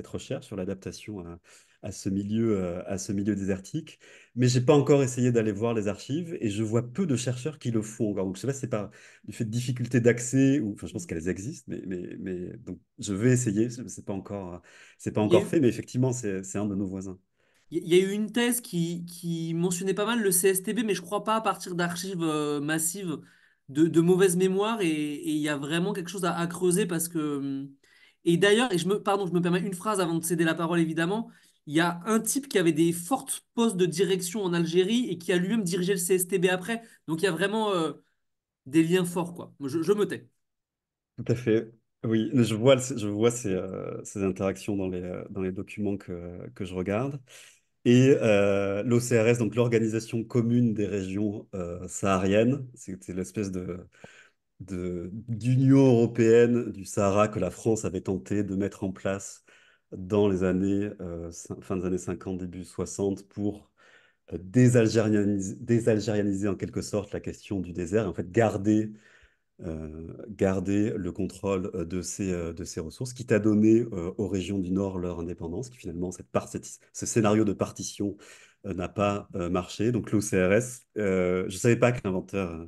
recherche sur l'adaptation à ce milieu désertique. Mais j'ai pas encore essayé d'aller voir les archives et je vois peu de chercheurs qui le font encore. Donc je sais pas si c'est par du fait de difficulté d'accès ou enfin je pense qu'elles existent, mais donc je vais essayer. C'est pas Il y a encore eu, fait, mais effectivement c'est un de nos voisins. il y a eu une thèse qui mentionnait pas mal le CSTB, mais je crois pas à partir d'archives massives de mauvaise mémoire. Et il y a vraiment quelque chose à creuser parce que. Et d'ailleurs, pardon, je me permets une phrase avant de céder la parole, évidemment. Il y a un type qui avait des fortes postes de direction en Algérie et qui a lui-même dirigé le CSTB après. Donc il y a vraiment des liens forts, quoi. Je me tais. Tout à fait. Oui, je vois ces interactions dans les documents que je regarde. Et l'OCRS, donc l'Organisation commune des régions sahariennes, c'était l'espèce d'Union européenne du Sahara que la France avait tenté de mettre en place dans les années, fin des années 50, début 60, pour désalgérianiser en quelque sorte la question du désert, et en fait garder le contrôle de ces ressources, qui t'a donné aux régions du Nord leur indépendance, qui finalement, ce scénario de partition n'a pas marché. Donc l'OCRS, je ne savais pas que l'inventaire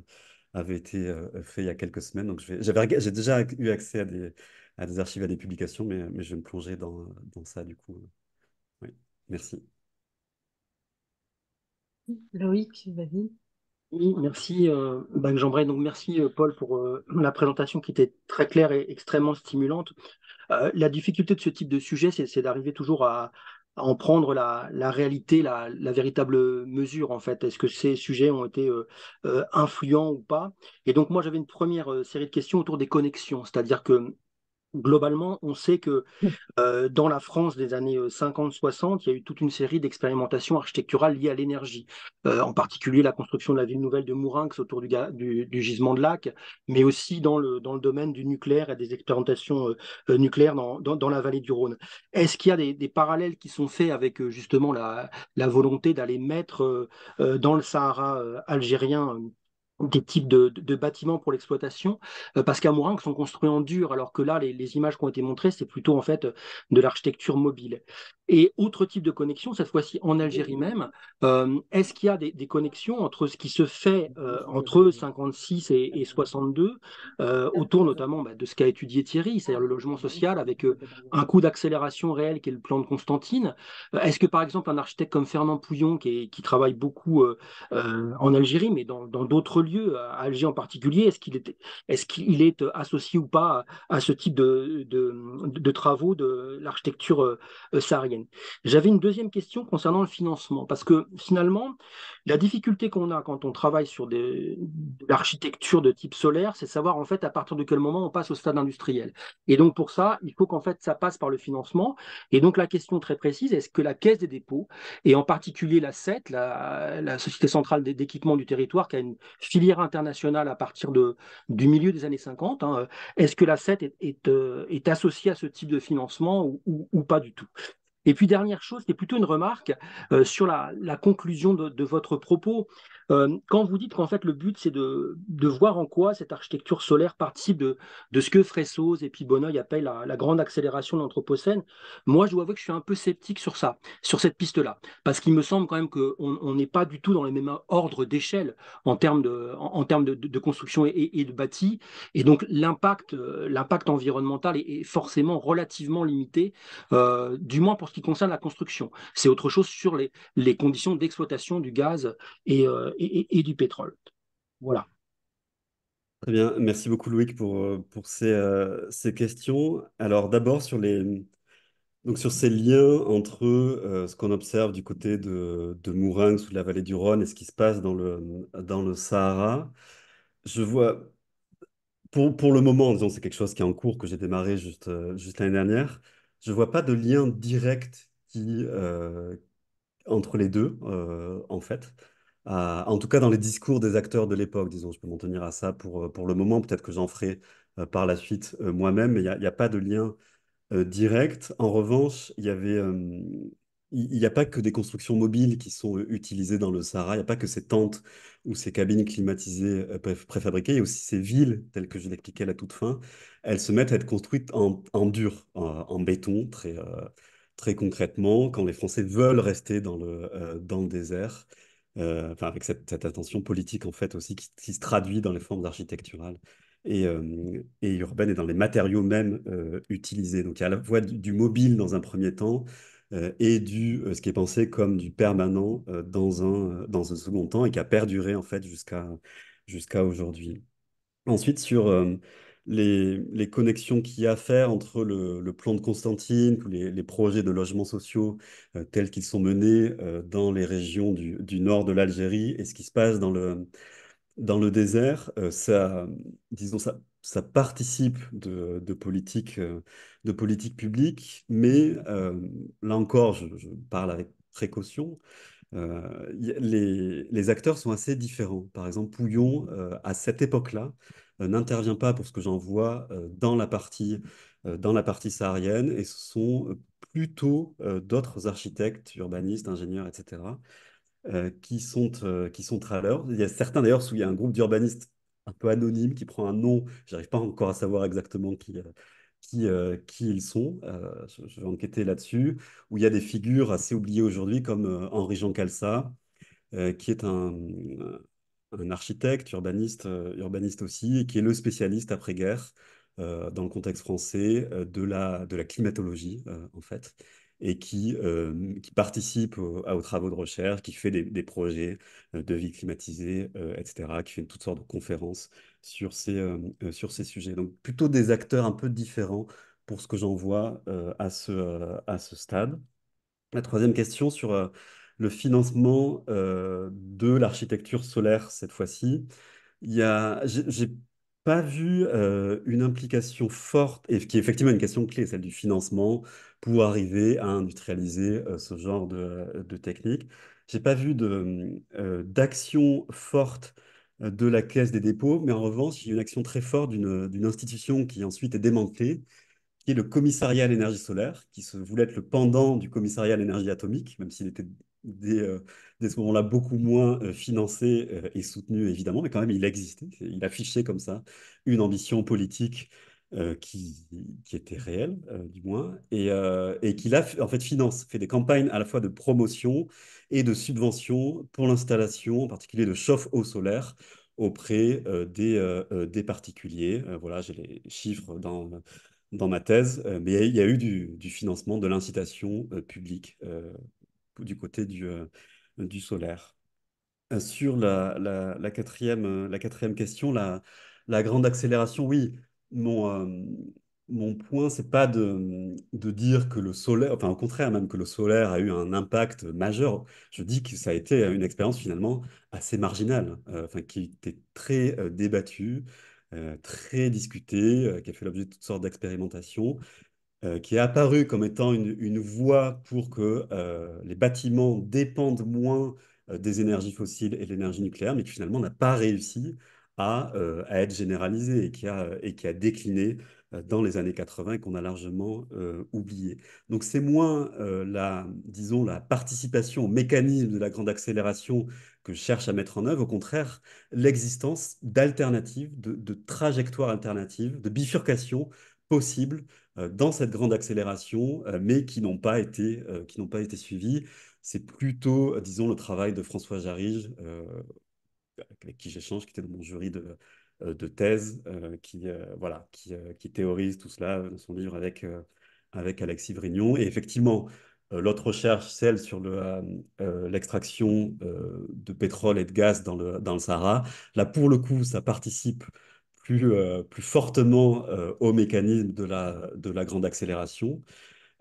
avait été fait il y a quelques semaines, donc j'ai déjà eu accès à des archives, à des publications, mais je vais me plonger dans ça du coup. Oui, merci. Loïc, vas-y. Oui, merci, Jean-Bray. Donc, merci, Paul, pour la présentation qui était très claire et extrêmement stimulante. La difficulté de ce type de sujet, c'est d'arriver toujours à en prendre la réalité, la véritable mesure, en fait. Est-ce que ces sujets ont été influents ou pas? Et donc, moi, j'avais une première série de questions autour des connexions, c'est-à-dire que globalement, on sait que dans la France des années 50-60, il y a eu toute une série d'expérimentations architecturales liées à l'énergie, en particulier la construction de la ville nouvelle de Mourinx autour du gisement de Lac, mais aussi dans le domaine du nucléaire et des expérimentations nucléaires dans la vallée du Rhône. Est-ce qu'il y a des parallèles qui sont faits avec justement la volonté d'aller mettre dans le Sahara algérien des types de bâtiments pour l'exploitation, parce qu'à Mourin, ils sont construits en dur, alors que là, les images qui ont été montrées, c'est plutôt en fait de l'architecture mobile. Et autre type de connexion, cette fois-ci en Algérie même, est-ce qu'il y a des connexions entre ce qui se fait entre 56 et 62, autour notamment de ce qu'a étudié Thierry, c'est-à-dire le logement social, avec un coup d'accélération réel qui est le plan de Constantine. Est-ce que par exemple un architecte comme Fernand Pouillon, qui travaille beaucoup en Algérie, mais dans d'autres lieux, à Alger en particulier, est-ce qu'il est associé ou pas à ce type de travaux de l'architecture saharienne? J'avais une deuxième question concernant le financement, parce que finalement, la difficulté qu'on a quand on travaille sur de l'architecture de type solaire, c'est savoir en fait à partir de quel moment on passe au stade industriel. Et donc pour ça, il faut qu'en fait ça passe par le financement. Et donc la question très précise, est-ce que la Caisse des dépôts et en particulier la SET, la Société centrale d'équipement du territoire, qui a une filière internationale à partir du milieu des années 50. Hein. Est-ce que la SET est associée à ce type de financement ou pas du tout? Et puis, dernière chose, c'est plutôt une remarque sur la conclusion de votre propos. Quand vous dites qu'en fait, le but, c'est de voir en quoi cette architecture solaire participe de ce que Fressoz et puis Bonneuil appellent la grande accélération de l'Anthropocène, moi, je dois avouer que je suis un peu sceptique sur ça, sur cette piste-là. Parce qu'il me semble quand même qu'on n'est pas du tout dans les mêmes ordres d'échelle en termes de construction et de bâti. Et donc, l'impact environnemental est forcément relativement limité, du moins pour ce qui concerne la construction. C'est autre chose sur les conditions d'exploitation du gaz et du pétrole. Voilà. Très bien, merci beaucoup Loïc pour ces questions. Alors d'abord donc sur ces liens entre ce qu'on observe du côté de Mourinx ou de la vallée du Rhône et ce qui se passe dans le Sahara, je vois, pour le moment, disons, c'est quelque chose qui est en cours, que j'ai démarré juste l'année dernière, je vois pas de lien direct entre les deux, en fait. En tout cas, dans les discours des acteurs de l'époque, disons, je peux m'en tenir à ça pour le moment. Peut-être que j'en ferai par la suite moi-même, mais il y a pas de lien direct. En revanche, il y a pas que des constructions mobiles qui sont utilisées dans le Sahara. Il n'y a pas que ces tentes ou ces cabines climatisées préfabriquées. Il y a aussi ces villes, telles que je l'expliquais à la toute fin. Elles se mettent à être construites en dur, en béton, très concrètement, quand les Français veulent rester dans le désert. Enfin, avec cette attention politique, en fait, aussi, qui se traduit dans les formes architecturales et urbaine et dans les matériaux même utilisés. Donc il y a à la fois du mobile dans un premier temps et ce qui est pensé comme du permanent dans un second temps et qui a perduré en fait jusqu'à aujourd'hui. Ensuite, sur les connexions qu'il y a à faire entre le plan de Constantine, tous les projets de logements sociaux tels qu'ils sont menés dans les régions du nord de l'Algérie et ce qui se passe dans le désert, disons, ça participe de politique publique, mais là encore, je parle avec précaution. Les acteurs sont assez différents. Par exemple, Pouillon, à cette époque-là, n'intervient pas, pour ce que j'en vois, dans la partie saharienne, et ce sont plutôt d'autres architectes, urbanistes, ingénieurs, etc., qui sont traleurs. Il y a certains d'ailleurs où il y a un groupe d'urbanistes un peu anonyme qui prend un nom. J'arrive pas encore à savoir exactement qui ils sont. Je vais enquêter là-dessus. Où il y a des figures assez oubliées aujourd'hui comme Henri-Jean Calçat, qui est un architecte, urbaniste aussi, et qui est le spécialiste après-guerre dans le contexte français de la climatologie, en fait, et qui participe aux travaux de recherche, qui fait des projets de vie climatisée, etc., qui fait toutes sortes de conférences sur ces sujets. Donc plutôt des acteurs un peu différents pour ce que j'en vois à ce stade. La troisième question sur le financement de l'architecture solaire cette fois-ci. J'ai pas vu une implication forte, et qui est effectivement une question clé, celle du financement, pour arriver à industrialiser ce genre de technique. J'ai pas vu d'action forte de la Caisse des dépôts, mais en revanche, il y a une action très forte d'une institution qui ensuite est démantelée, qui est le commissariat à l'énergie solaire, qui se voulait être le pendant du commissariat à l'énergie atomique, même s'il était dès, dès ce moment-là beaucoup moins financé et soutenu, évidemment, mais quand même, il existait. Il affichait comme ça une ambition politique qui était réelle, du moins, et qui, là, en fait, finance, fait des campagnes à la fois de promotion et de subvention pour l'installation, en particulier de chauffe-eau solaire, auprès des particuliers. Voilà, j'ai les chiffres dans ma thèse, mais il y a eu du financement, de l'incitation publique du côté du solaire. Sur la quatrième question, la grande accélération, oui, mon, euh, mon point, c'est pas de dire que le solaire, enfin au contraire même que le solaire a eu un impact majeur. Je dis que ça a été une expérience finalement assez marginale, enfin qui était très débattue, très discutée, qui a fait l'objet de toutes sortes d'expérimentations qui est apparu comme étant une voie pour que les bâtiments dépendent moins des énergies fossiles et de l'énergie nucléaire, mais qui finalement n'a pas réussi à être généralisé et qui a décliné dans les années 80 et qu'on a largement oublié. Donc c'est moins disons, la participation au mécanisme de la grande accélération que je cherche à mettre en œuvre, au contraire, l'existence d'alternatives, de trajectoires alternatives, de bifurcations possibles dans cette grande accélération, mais qui n'ont pas été suivies. C'est plutôt, disons, le travail de François Jarige, avec qui j'échange, qui était dans mon jury de thèse, qui théorise tout cela dans son livre avec Alexis Vrignon. Et effectivement, l'autre recherche, celle sur l'extraction de pétrole et de gaz dans le Sahara, là, pour le coup, ça participe plus fortement au mécanisme de la grande accélération.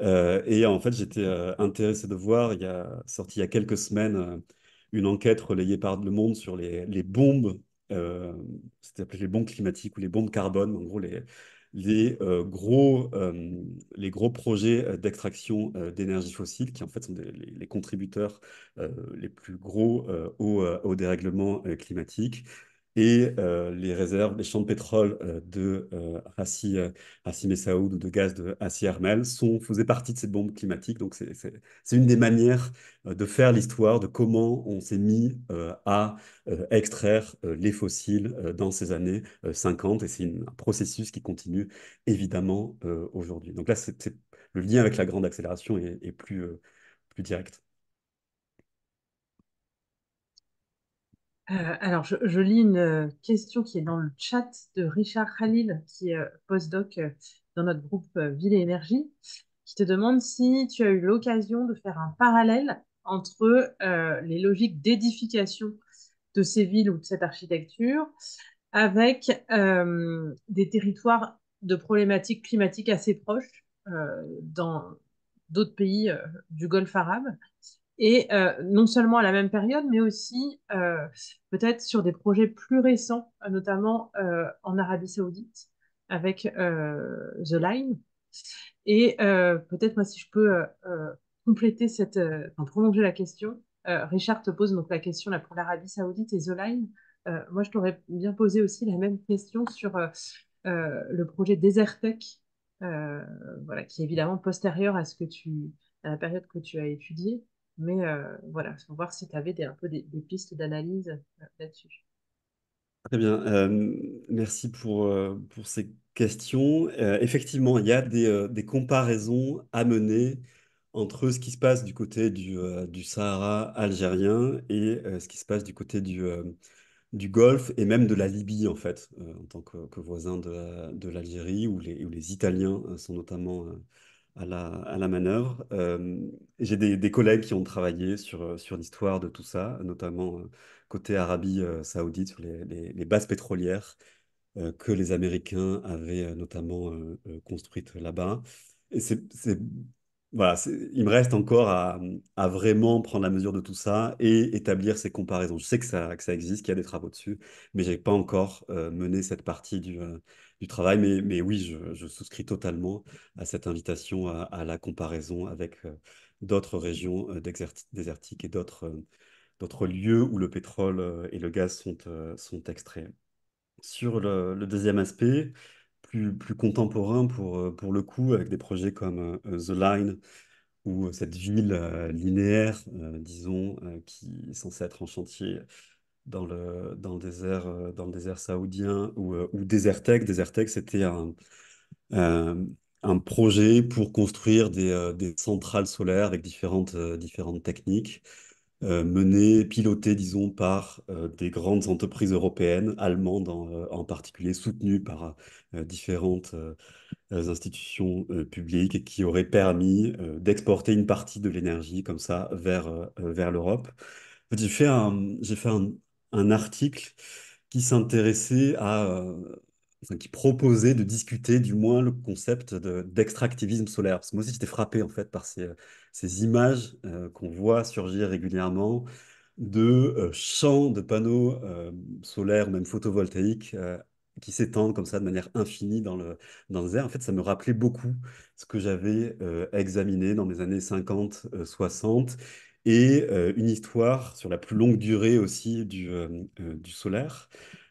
Et en fait, j'étais intéressé de voir, sorti il y a quelques semaines, une enquête relayée par Le Monde sur les bombes, euh, c'était appelé les bombes climatiques ou les bombes carbone, en gros les, euh, gros, euh, les gros projets d'extraction d'énergie fossile, qui en fait sont les contributeurs les plus gros au dérèglement climatique. Et les réserves, les champs de pétrole de Hassi Messaoud ou de gaz de Hassi Hermel faisaient partie de cette bombe climatique. Donc, c'est une des manières de faire l'histoire de comment on s'est mis à extraire les fossiles dans ces années 50. Et c'est un processus qui continue évidemment aujourd'hui. Donc là, le lien avec la grande accélération est plus direct. Alors, je lis une question qui est dans le chat de Richard Khalil, qui est postdoc dans notre groupe Ville et Énergie, qui te demande si tu as eu l'occasion de faire un parallèle entre les logiques d'édification de ces villes ou de cette architecture avec des territoires de problématiques climatiques assez proches dans d'autres pays du Golfe arabe et non seulement à la même période, mais aussi peut-être sur des projets plus récents, notamment en Arabie Saoudite avec The Line. Et peut-être moi si je peux compléter enfin, prolonger la question, Richard te pose donc la question là, pour l'Arabie Saoudite et The Line. Moi je t'aurais bien posé aussi la même question sur le projet Desertec, euh, voilà, qui est évidemment postérieur à la période que tu as étudiée. Mais voilà, faut voir si tu avais un peu des pistes d'analyse là-dessus. Très bien. Merci pour ces questions. Effectivement, il y a des comparaisons à mener entre ce qui se passe du côté du Sahara algérien et ce qui se passe du côté du Golfe et même de la Libye, en fait, en tant que voisin de l'Algérie, où les Italiens sont notamment à la manœuvre. J'ai des collègues qui ont travaillé sur l'histoire de tout ça, notamment côté Arabie Saoudite, sur les bases pétrolières que les Américains avaient notamment construite là-bas. Et voilà, il me reste encore à vraiment prendre la mesure de tout ça et établir ces comparaisons. Je sais que ça existe, qu'il y a des travaux dessus, mais je n'ai pas encore mené cette partie du travail. Mais oui, je souscris totalement à cette invitation à la comparaison avec d'autres régions désertiques et d'autres lieux où le pétrole et le gaz sont extraits. Sur le deuxième aspect, plus contemporain pour le coup, avec des projets comme The Line ou cette ville linéaire, disons, qui est censée être en chantier dans le désert saoudien ou Desertec. Desertec, c'était euh, un projet pour construire des centrales solaires avec différentes techniques pilotées, disons, par des grandes entreprises européennes, allemandes en particulier, soutenues par différentes institutions publiques et qui auraient permis d'exporter une partie de l'énergie comme ça vers l'Europe. En fait, j'ai fait un article qui s'intéressait enfin, qui proposait de discuter du moins le concept d'extractivisme solaire. Parce que moi aussi, j'étais frappé en fait par ces images qu'on voit surgir régulièrement de champs de panneaux solaires ou même photovoltaïques qui s'étendent comme ça de manière infinie dans le désert. En fait, ça me rappelait beaucoup ce que j'avais examiné dans mes années 50, 60 et une histoire sur la plus longue durée aussi du solaire,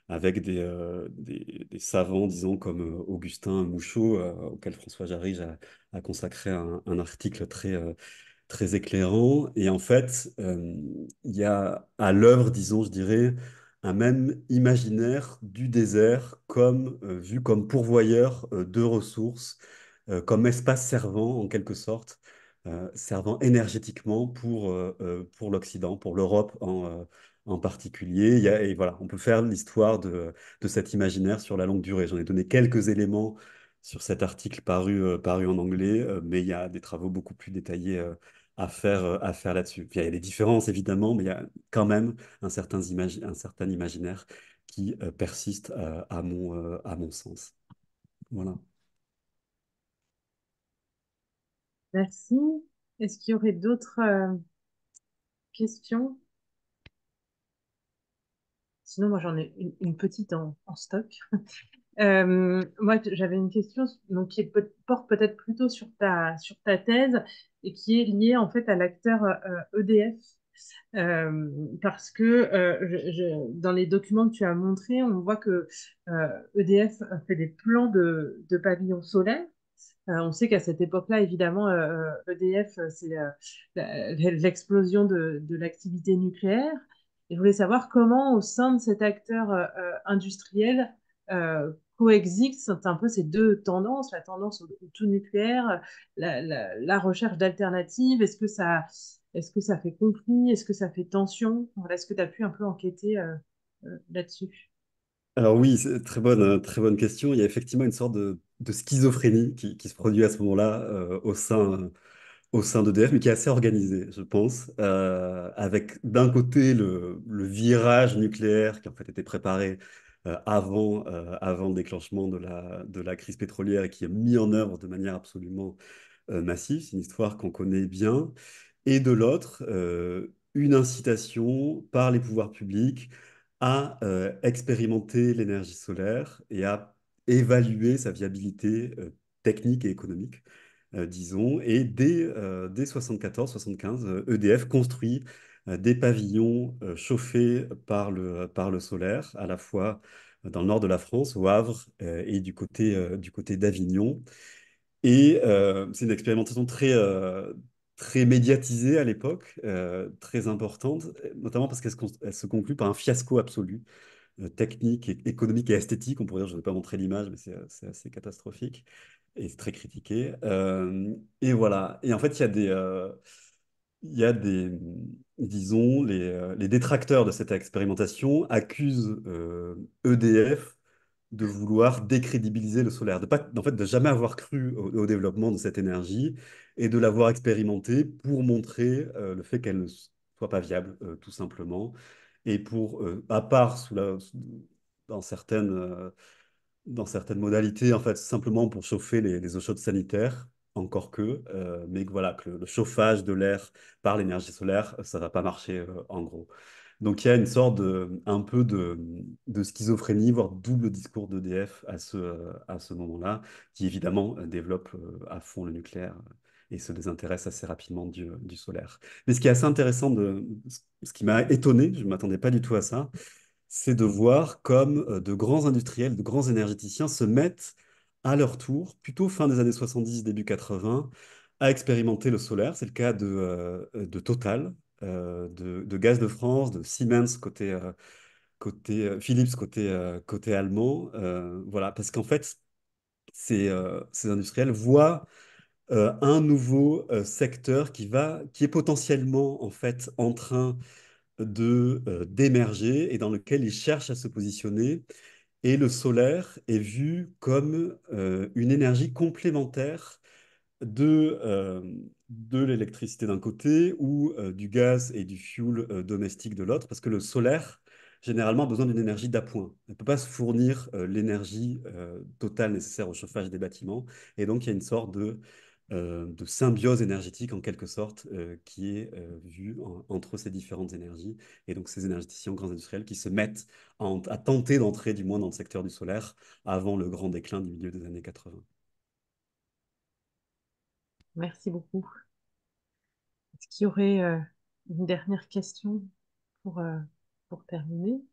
avec des savants, disons, comme Augustin Mouchot, auquel François Jarry a consacré un article très éclairant. Et en fait, il y a à l'œuvre, disons, je dirais, un même imaginaire du désert vu comme pourvoyeur de ressources, comme espace servant en quelque sorte, servant énergétiquement pour l'Occident, pour l'Europe en particulier. Et voilà, on peut faire l'histoire de cet imaginaire sur la longue durée. J'en ai donné quelques éléments sur cet article paru en anglais, mais il y a des travaux beaucoup plus détaillés à faire là-dessus. Il y a des différences évidemment, mais il y a quand même un certain imaginaire qui persiste à mon sens. Voilà. Merci. Est-ce qu'il y aurait d'autres questions? Sinon, moi, j'en ai une petite en stock. Moi, j'avais une question donc, porte peut-être plutôt sur ta thèse et qui est liée en fait à l'acteur EDF. Parce que dans les documents que tu as montrés, on voit que EDF a fait des plans de pavillons solaires. On sait qu'à cette époque-là, évidemment, EDF, c'est l'explosion de l'activité nucléaire. Et je voulais savoir comment, au sein de cet acteur industriel, coexistent un peu ces deux tendances, la tendance au tout nucléaire, la recherche d'alternatives. Est-ce que ça fait conflit? Est-ce que ça fait tension? Voilà, est-ce que tu as pu un peu enquêter là-dessus? Alors oui, c'est très bonne question. Il y a effectivement une sorte de schizophrénie qui se produit à ce moment-là au sein d'EDF, mais qui est assez organisée, je pense, avec d'un côté le virage nucléaire qui en fait était préparé avant le déclenchement de la crise pétrolière et qui est mis en œuvre de manière absolument massive. C'est une histoire qu'on connaît bien. Et de l'autre, une incitation par les pouvoirs publics à expérimenter l'énergie solaire et à évaluer sa viabilité technique et économique, disons. Et dès 74-75, EDF construit des pavillons chauffés par le solaire, à la fois dans le nord de la France, au Havre, et du côté d'Avignon. Et c'est une expérimentation très médiatisée à l'époque, très importante, notamment parce elle se conclut par un fiasco absolu, technique, économique et esthétique. On pourrait dire, je ne vais pas montrer l'image, mais c'est assez catastrophique et c'est très critiqué. Et voilà. Et en fait, il y a des, disons, les détracteurs de cette expérimentation accusent EDF de vouloir décrédibiliser le solaire, en fait, de jamais avoir cru au développement de cette énergie et de l'avoir expérimentée pour montrer le fait qu'elle ne soit pas viable, tout simplement. Et à part dans certaines dans certaines modalités, en fait, simplement pour chauffer les eaux chaudes sanitaires, encore que, mais que voilà, que le chauffage de l'air par l'énergie solaire, ça va pas marcher en gros. Donc il y a une sorte un peu de schizophrénie, voire double discours d'EDF à ce moment-là, qui évidemment développe à fond le nucléaire et se désintéresse assez rapidement du solaire. Mais ce qui est assez intéressant, ce qui m'a étonné, je ne m'attendais pas du tout à ça, c'est de voir comme de grands industriels, de grands énergéticiens se mettent à leur tour, plutôt fin des années 70, début 80, à expérimenter le solaire. C'est le cas de Total, de Gaz de France, de Siemens côté Philips côté allemand. Voilà, parce qu'en fait, ces industriels voient un nouveau secteur qui est potentiellement en fait en train d'émerger et dans lequel ils cherchent à se positionner. Et le solaire est vu comme une énergie complémentaire de l'électricité d'un côté ou du gaz et du fuel domestique de l'autre, parce que le solaire, généralement, a besoin d'une énergie d'appoint. Il ne peut pas se fournir l'énergie totale nécessaire au chauffage des bâtiments. Et donc, il y a une sorte de symbiose énergétique, en quelque sorte, qui est vue entre ces différentes énergies. Et donc, ces énergéticiens, grands industriels, qui se mettent à tenter d'entrer, du moins, dans le secteur du solaire avant le grand déclin du milieu des années 80. Merci beaucoup. Est-ce qu'il y aurait une dernière question pour, euh, pour terminer?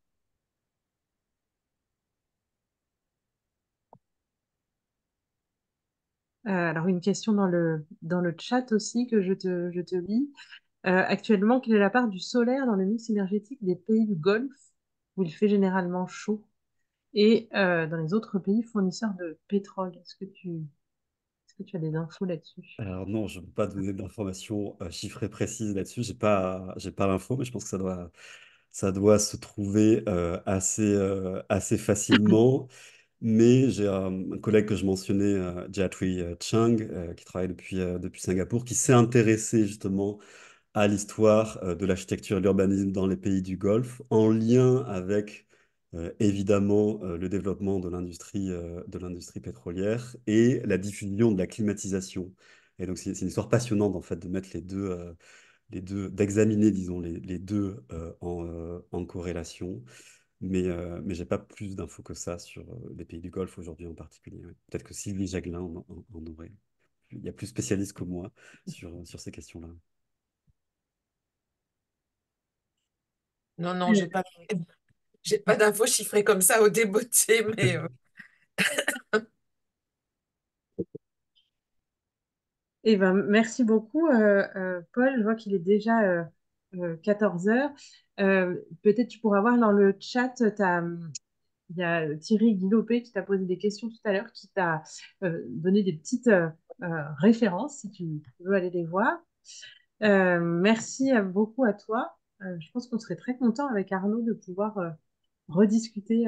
Alors, une question dans le chat aussi que je te lis. Actuellement, quelle est la part du solaire dans le mix énergétique des pays du Golfe, où il fait généralement chaud, et dans les autres pays fournisseurs de pétrole? Est-ce que tu as des infos là-dessus? Alors non, je ne peux pas donner d'informations chiffrées précises là-dessus. J'ai pas l'info, mais je pense que ça doit se trouver assez facilement. Mais j'ai un collègue que je mentionnais, Jatwi Chang, qui travaille depuis Singapour, qui s'est intéressé justement à l'histoire de l'architecture et de l'urbanisme dans les pays du Golfe, en lien avec évidemment le développement de l'industrie pétrolière et la diffusion de la climatisation. Et donc c'est une histoire passionnante en fait de mettre d'examiner disons les deux en corrélation. Mais j'ai pas plus d'infos que ça sur les pays du Golfe aujourd'hui en particulier. Ouais. Peut-être que Sylvie Jaglin en aurait. Il y a plus spécialiste que moi sur ces questions-là. Non, non, j'ai pas d'infos chiffrées comme ça au débeauté, mais Eh ben, merci beaucoup, Paul. Je vois qu'il est déjà 14 heures. Peut-être tu pourras voir dans le chat, il y a Thierry Guilopé qui t'a posé des questions tout à l'heure, qui t'a donné des petites références, si tu veux aller les voir. Merci beaucoup à toi. Je pense qu'on serait très content avec Arnaud de pouvoir rediscuter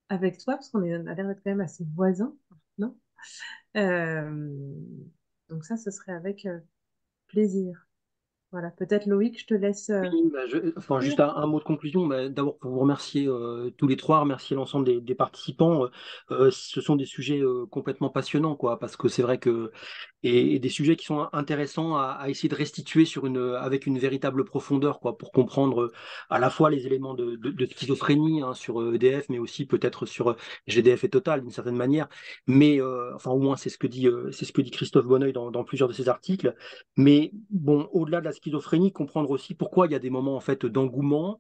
avec toi, parce on a l'air d'être quand même assez voisins, non? Euh, donc ça, ce serait avec plaisir. Voilà, peut-être Loïc, je te laisse Oui, bah, enfin, juste conclure. un mot de conclusion. Bah, d'abord, pour vous remercier tous les trois, remercier l'ensemble des participants. Ce sont des sujets complètement passionnants, quoi, parce que c'est vrai que et des sujets qui sont intéressants à essayer de restituer avec une véritable profondeur, quoi, pour comprendre à la fois les éléments de schizophrénie hein, sur EDF, mais aussi peut-être sur GDF et Total d'une certaine manière. Mais enfin, au moins c'est ce que dit Christophe Bonneuil dans plusieurs de ses articles. Mais bon, au-delà de la schizophrénie, comprendre aussi pourquoi il y a des moments en fait d'engouement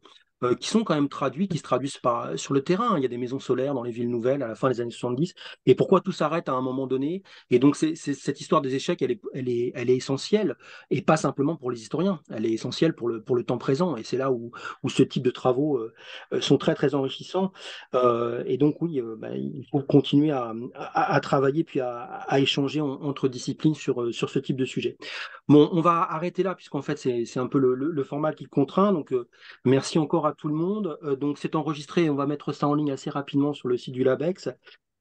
qui sont quand même traduits, qui se traduisent sur le terrain. Il y a des maisons solaires dans les villes nouvelles à la fin des années 70, et pourquoi tout s'arrête à un moment donné. Et donc cette histoire des échecs, elle est essentielle, et pas simplement pour les historiens. Elle est essentielle pour le temps présent, et c'est là où ce type de travaux sont très très enrichissants. Et donc oui, bah, il faut continuer à travailler puis à échanger entre disciplines sur ce type de sujet. Bon, on va arrêter là, puisqu'en fait, c'est un peu le format qui contraint. Donc, merci encore à tout le monde. Donc, c'est enregistré. On va mettre ça en ligne assez rapidement sur le site du LABEX.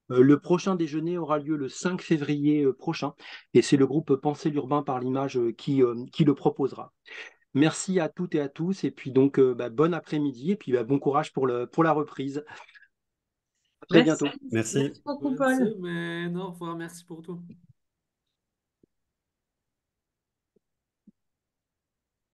Le prochain déjeuner aura lieu le 5 février prochain. Et c'est le groupe Penser l'urbain par l'image qui le proposera. Merci à toutes et à tous. Et puis, donc, bah, bon après-midi. Et puis, bah, bon courage pour la reprise. Très Merci, bientôt. Merci. merci beaucoup, Bonne Paul. semaine. Au revoir. Merci pour tout.